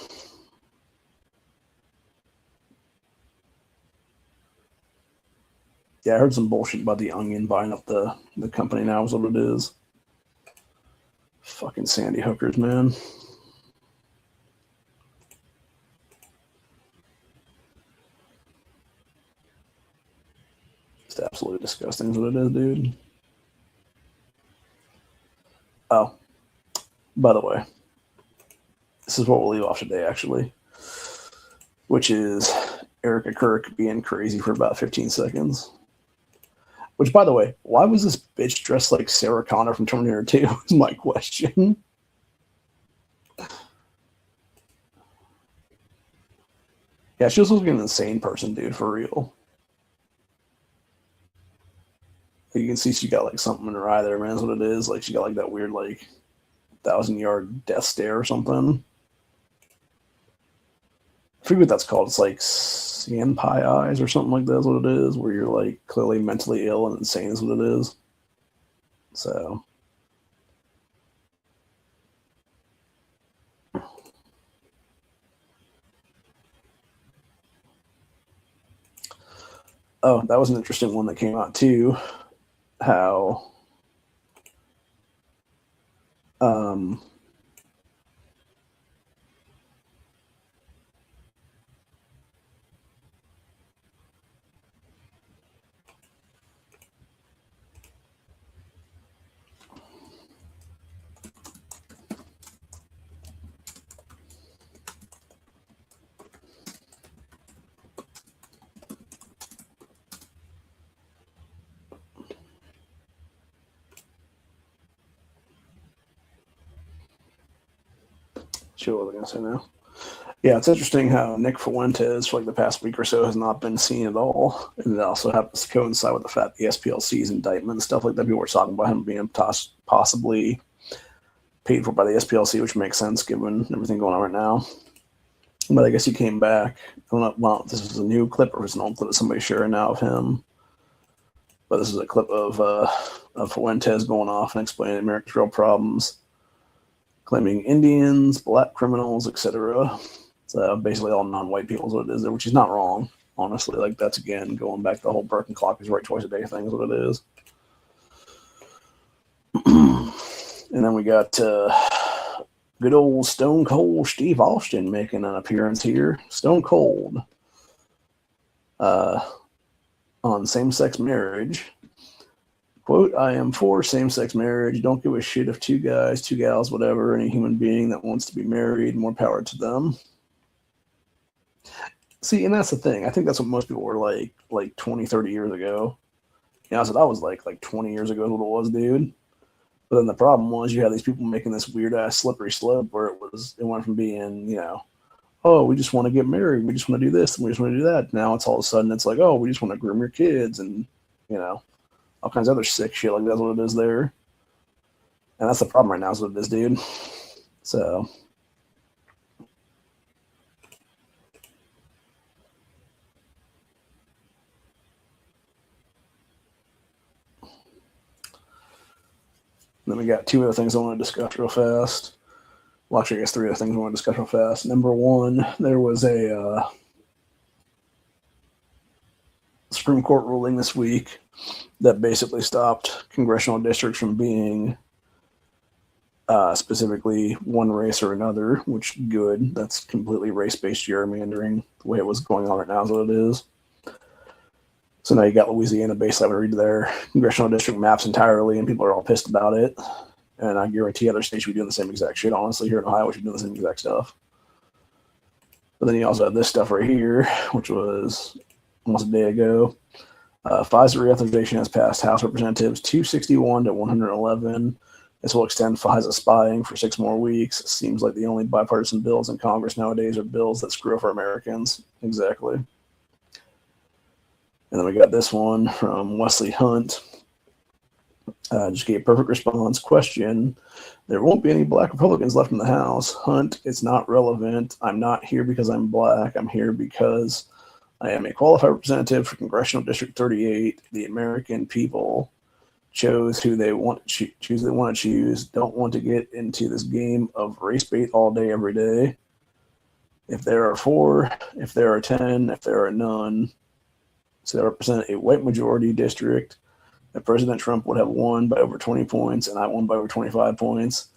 Yeah, I heard some bullshit about the Onion buying up the company now is what it is. Fucking Sandy hookers, man. Just absolutely disgusting is what it is, dude. Oh, by the way, this is what we'll leave off today, actually, which is Erica Kirk being crazy for about 15 seconds. Which, by the way, why was this bitch dressed like Sarah Connor from Terminator 2 is my question. Yeah, she was looking like an insane person, dude, for real. You can see she got like something in her eye there, man. That's what it is. Like she got like that weird like 1,000-yard death stare or something. I forget what that's called. It's like sandpie eyes or something like that is what it is, where you're like clearly mentally ill and insane is what it is. So oh, that was an interesting one that came out too. How what was I gonna say now? Yeah, it's interesting how Nick Fuentes for like the past week or so has not been seen at all, and it also happens to coincide with the fact the SPLC's indictment and stuff like that. People were talking about him being possibly paid for by the SPLC, which makes sense given everything going on right now. But I guess he came back. I don't know, well, this is a new clip or it's an old clip that somebody's sharing now of him. But this is a clip of Fuentes going off and explaining America's real problems, claiming Indians, black criminals, etc. So basically all non-white people is what it is there, which is not wrong, honestly. Like that's again going back to the whole Burke clock is right twice a day thing is what it is. And then we got good old Stone Cold Steve Austin making an appearance here. Stone Cold on same-sex marriage. Quote, I am for same-sex marriage. Don't give a shit if two guys, two gals, whatever, any human being that wants to be married, more power to them. See, and that's the thing. I think that's what most people were like 20, 30 years ago. You know, that's what I was like 20 years ago is what it was, dude. But then the problem was you had these people making this weird-ass slippery slope where it went from being, you know, oh, we just want to get married, we just want to do this, and we just want to do that. Now it's all of a sudden it's like, oh, we just want to groom your kids and, you know, all kinds of other sick shit. Like that's what it is there. And that's the problem right now is what it is, dude. So then we got two other things I want to discuss real fast. Well, actually, I guess three other things I want to discuss real fast. Number one, there was a Supreme Court ruling this week that basically stopped congressional districts from being specifically one race or another, which good. That's completely race-based gerrymandering. The way it was going on right now is what it is. So now you got Louisiana basically having to redo their congressional district maps entirely, and people are all pissed about it. And I guarantee other states should be doing the same exact shit. Honestly, here in Ohio, we should be doing the same exact stuff. But then you also have this stuff right here, which was almost a day ago. FISA reauthorization has passed House Representatives 261 to 111 This will extend FISA spying for 6 more weeks. It seems like the only bipartisan bills in Congress nowadays are bills that screw over Americans. Exactly. And then we got this one from Wesley Hunt. Just gave a perfect response. Question: there won't be any black Republicans left in the House. Hunt, it's not relevant. I'm not here because I'm black. I'm here because I am a qualified representative for Congressional District 38. The American people chose who they want to choose. They want to choose. Don't want to get into this game of race bait all day, every day. If there are 4, if there are 10, if there are none, so they represent a white majority district, that President Trump would have won by over 20 points, and I won by over 25 points.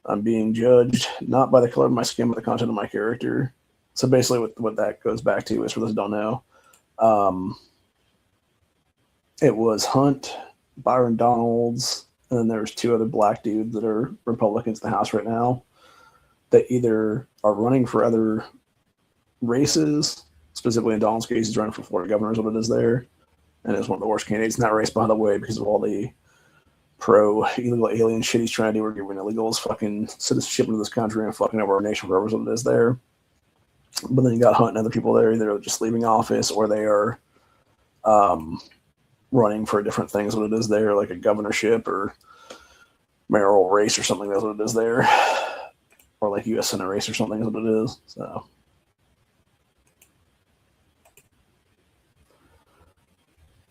I'm being judged not by the color of my skin, but the content of my character. So basically, what that goes back to is, for those who don't know, it was Hunt, Byron Donalds, and then there's 2 other black dudes that are Republicans in the House right now that either are running for other races, specifically in Donald's case, he's running for Florida governor, is what it is there. And it's one of the worst candidates in that race, by the way, because of all the pro-illegal alien shit he's trying to do. We're giving illegals fucking citizenship into this country and fucking over our nation forever, is what it is there. But then you got Hunt and other people there, either just leaving office or they are running for different things, what it is there, like a governorship or mayoral race or something, that's what it is there. Or like U.S. Senate race or something, is what it is. So.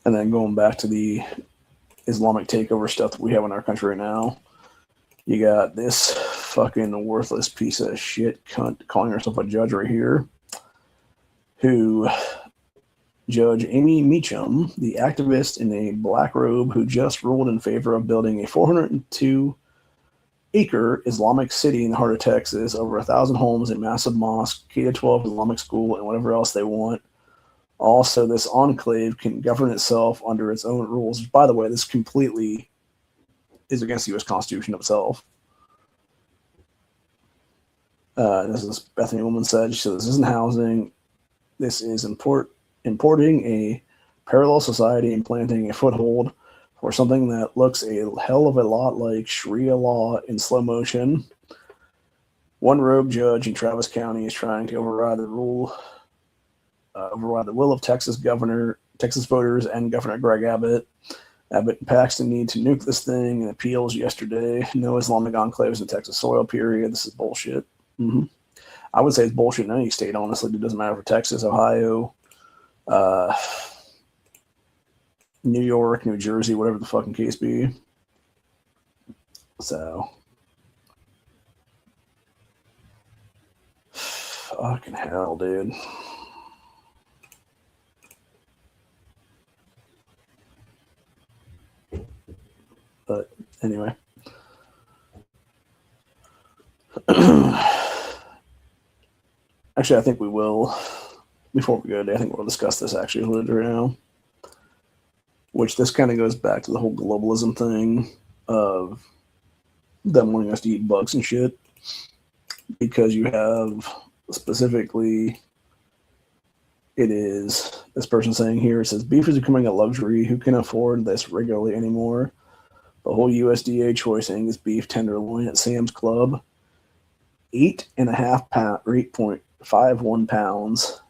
And then going back to the Islamic takeover stuff that we have in our country right now, you got this fucking worthless piece of shit cunt calling herself a judge right here, who Judge Amy Meacham, the activist in a black robe who just ruled in favor of building a 402-acre Islamic city in the heart of Texas, over 1,000 homes, a massive mosque, K-12 Islamic school, and whatever else they want. Also, this enclave can govern itself under its own rules. By the way, this completely is against the U.S. Constitution itself. This is Bethany Woman said. She said, this isn't housing. This is importing a parallel society and planting a foothold for something that looks a hell of a lot like Sharia law in slow motion. One rogue judge in Travis County is trying to override the will of Texas voters and Governor Greg Abbott. Abbott and Paxton need to nuke this thing in appeals yesterday. No Islamic enclaves in Texas soil, period. This is bullshit. Mm-hmm. I would say it's bullshit in any state, honestly. It doesn't matter for Texas, Ohio, New York, New Jersey, whatever the fucking case be. So, fucking hell, dude. But anyway. Actually, I think we will, before we go today, I think we'll discuss this actually a little bit right now. Which this kind of goes back to the whole globalism thing of them wanting us to eat bugs and shit. Because you have specifically, it is this person saying here, it says, beef is becoming a luxury. Who can afford this regularly anymore? The whole USDA choice Angus beef tenderloin at Sam's Club, 8.51 pounds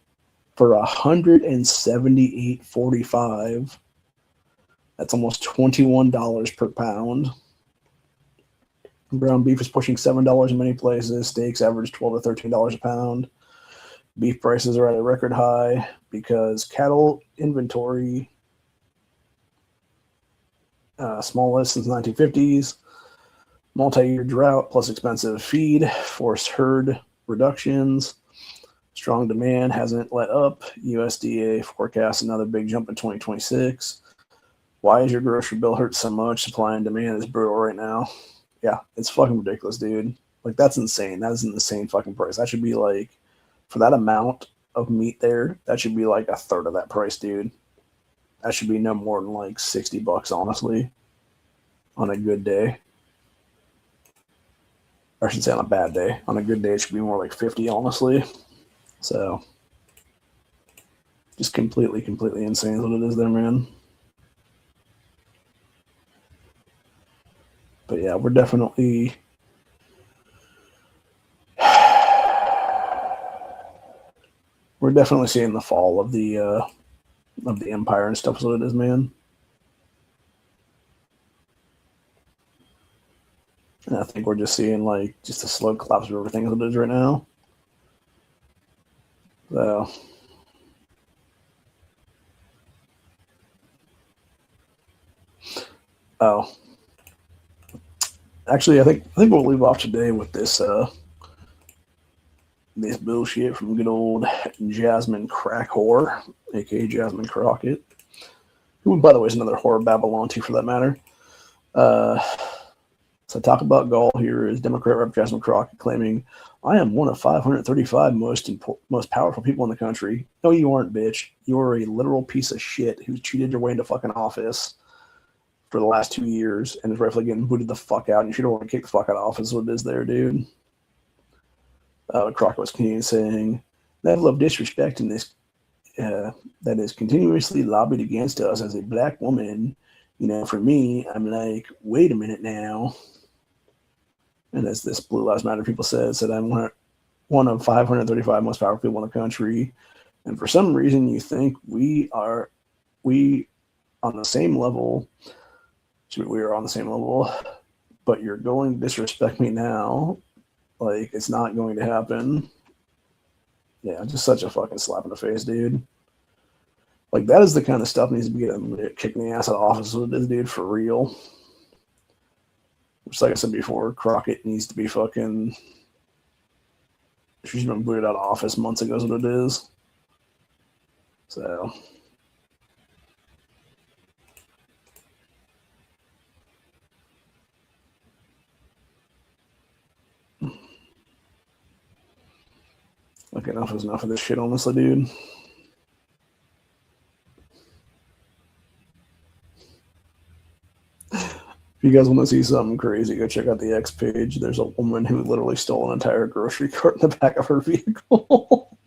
for $178.45. That's almost $21 per pound. Brown beef is pushing $7 in many places. Steaks average $12 to $13 a pound. Beef prices are at a record high because cattle inventory smallest since the 1950s. Multi-year drought plus expensive feed forced herd reductions. Strong demand hasn't let up. USDA forecasts another big jump in 2026. Why is your grocery bill hurt so much? Supply and demand is brutal right now. Yeah, it's fucking ridiculous, dude. Like, that's insane. That is an insane fucking price. That should be like, for that amount of meat there, that should be like a third of that price, dude. That should be no more than like $60, honestly, on a good day. Or I should say on a bad day. On a good day, it should be more like 50, honestly. So, just completely insane is what it is there, man. But yeah, we're definitely seeing the fall of the empire and stuff. Is what it is, man. And I think we're just seeing like just a slow collapse of everything as it is right now. So, oh, actually, I think we'll leave off today with this bullshit from good old Jasmine Crack Whore, aka Jasmine Crockett, who, by the way, is another whore Babylon too, for that matter. So talk about Gaul here is Democrat Rep. Jasmine Crockett claiming, "I am one of 535 most powerful people in the country." No, you aren't, bitch. You are a literal piece of shit who's cheated your way into fucking office for the last 2 years and is rightfully getting booted the fuck out. And you should have kicked the fuck out of office. What it is there, dude. Crockett was continuing saying, "Level of disrespect in this that is continuously lobbied against us as a black woman. You know, for me, I'm like, wait a minute now." And as this Blue Lives Matter people said I'm one of 535 most powerful people in the country. And for some reason, you think we are on the same level. We are on the same level, but you're going to disrespect me now. Like, it's not going to happen. Yeah, just such a fucking slap in the face, dude. Like, that is the kind of stuff needs to be getting kicking the ass out of office with this dude, for real. Which, like I said before, Crockett needs to be fucking... She's been booted out of office months ago is what it is. So... Like, enough is enough of this shit, honestly, dude. If you guys want to see something crazy, go check out the X page. There's a woman who literally stole an entire grocery cart in the back of her vehicle.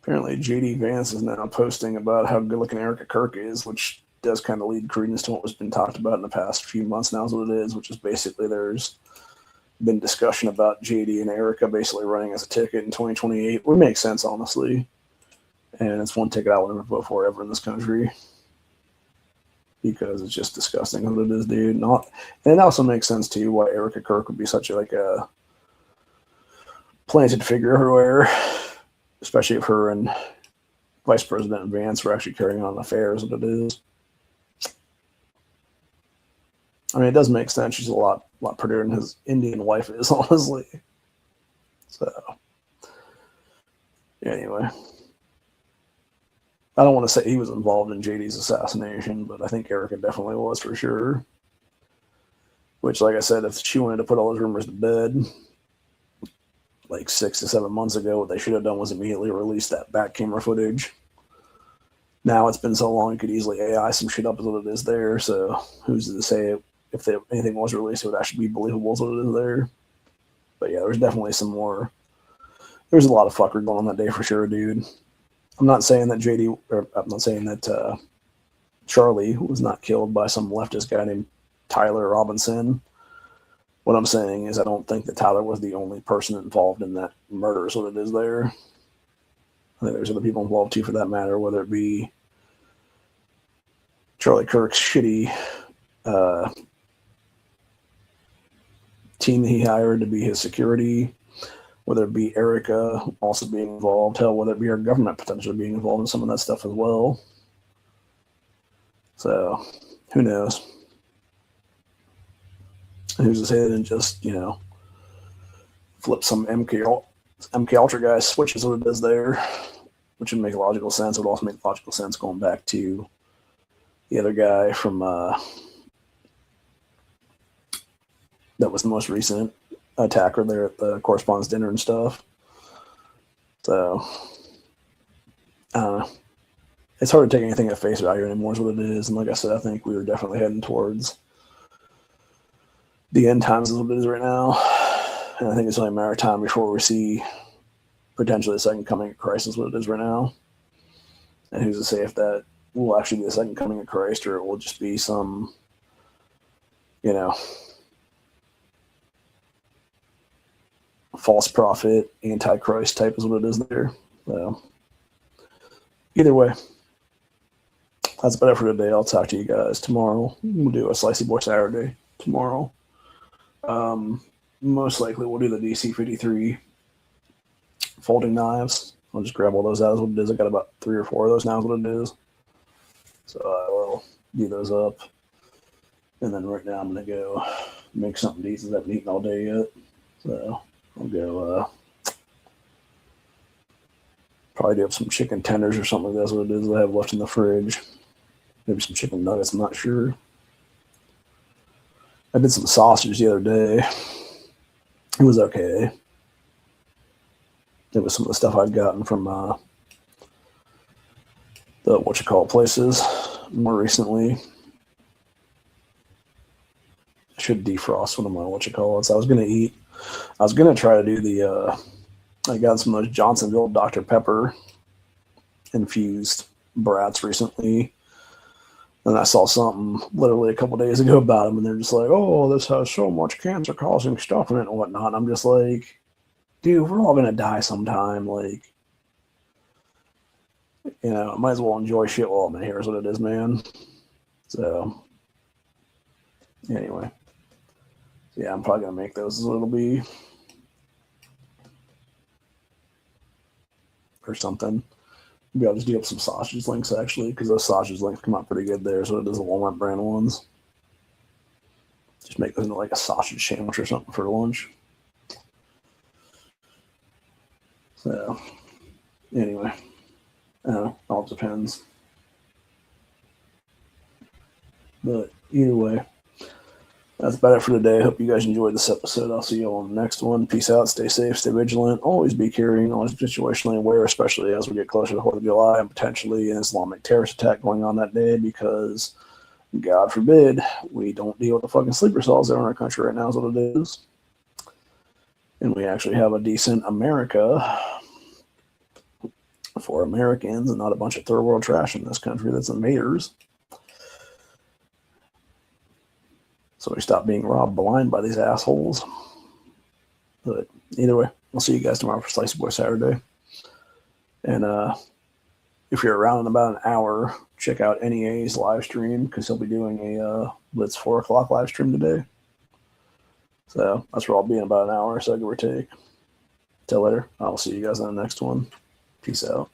Apparently, JD Vance is now posting about how good looking Erica Kirk is, which does kind of lead credence to what was been talked about in the past few months now, is what it is, which is basically there's been discussion about JD and Erica basically running as a ticket in 2028. Would make sense, honestly. And it's one ticket I would never vote for ever in this country. Because it's just disgusting what it is, dude. And it also makes sense, too, why Erica Kirk would be such a planted figure everywhere. Especially if her and Vice President Vance were actually carrying on affairs, what it is. I mean, it does make sense. She's a lot prettier than his Indian wife is, honestly. So, anyway. I don't want to say he was involved in JD's assassination, but I think Erica definitely was for sure. Which, like I said, if she wanted to put all those rumors to bed, like 6 to 7 months ago, what they should have done was immediately release that back camera footage. Now it's been so long, you could easily AI some shit up as what it is there. So who's to say if anything was released, it would actually be believable as what it is there. But yeah, there's definitely some more. There's a lot of fuckery going on that day for sure, dude. I'm not saying that Charlie was not killed by some leftist guy named Tyler Robinson. What I'm saying is I don't think that Tyler was the only person involved in that murder, is what it is there. I think there's other people involved too, for that matter, whether it be Charlie Kirk's shitty team that he hired to be his security, whether it be Erica also being involved, hell, whether it be our government potentially being involved in some of that stuff as well. So, who knows? Who's to say they didn't just, flip some MK Ultra guy switches what it is there, which would make logical sense. It would also make logical sense going back to the other guy from that was the most recent attacker there at the correspondence dinner and stuff. So, I don't know. It's hard to take anything at face value anymore is what it is. And like I said, I think we were definitely heading towards the end times is what it is right now. And I think it's only a matter of time before we see potentially the second coming of Christ is what it is right now. And who's to say if that will actually be the second coming of Christ, or it will just be some, false prophet, antichrist type is what it is there. So either way, that's about it for today. I'll talk to you guys tomorrow. We'll do a Slicey Boy Saturday tomorrow. Most likely we'll do the DC-53 folding knives. I'll just grab all those out as what it is. I got about 3 or 4 of those now is what it is. So I will do those up. And then right now I'm going to go make something decent. I haven't eaten all day yet. So I'll go probably do have some chicken tenders or something like that's what it is that I have left in the fridge. Maybe some chicken nuggets, I'm not sure. I did some sausage the other day. It was okay. It was some of the stuff I'd gotten from the places more recently. I should defrost one of my So I was gonna try to do the I got some of those Johnsonville Dr. Pepper infused brats recently. And I saw something literally a couple days ago about them, and they're just like, oh, this has so much cancer-causing stuff in it and whatnot. And I'm just like, dude, we're all going to die sometime. Like, I might as well enjoy shit while I'm in here is what it is, man. So, anyway. Yeah, I'm probably going to make those as what it'll be. Or something. Maybe I'll just do up some sausage links, actually, because those sausage links come out pretty good there. So it is the Walmart brand ones. Just make those into like a sausage sandwich or something for lunch. So, anyway, I don't know. All depends. But either way, that's about it for today. I hope you guys enjoyed this episode. I'll see you all on the next one. Peace out. Stay safe. Stay vigilant. Always be caring. Always situationally aware, especially as we get closer to the 4th of July and potentially an Islamic terrorist attack going on that day, because God forbid we don't deal with the fucking sleeper cells that are in our country right now is what it is. And we actually have a decent America for Americans and not a bunch of third world trash in this country that's invaders. So we stop being robbed blind by these assholes. But either way, I'll see you guys tomorrow for Slicey Boy Saturday. And if you're around in about an hour, check out NEA's live stream, because he'll be doing a Blitz 4 o'clock live stream today. So that's where I'll be in about an hour, so give or take. Till later. I'll see you guys on the next one. Peace out.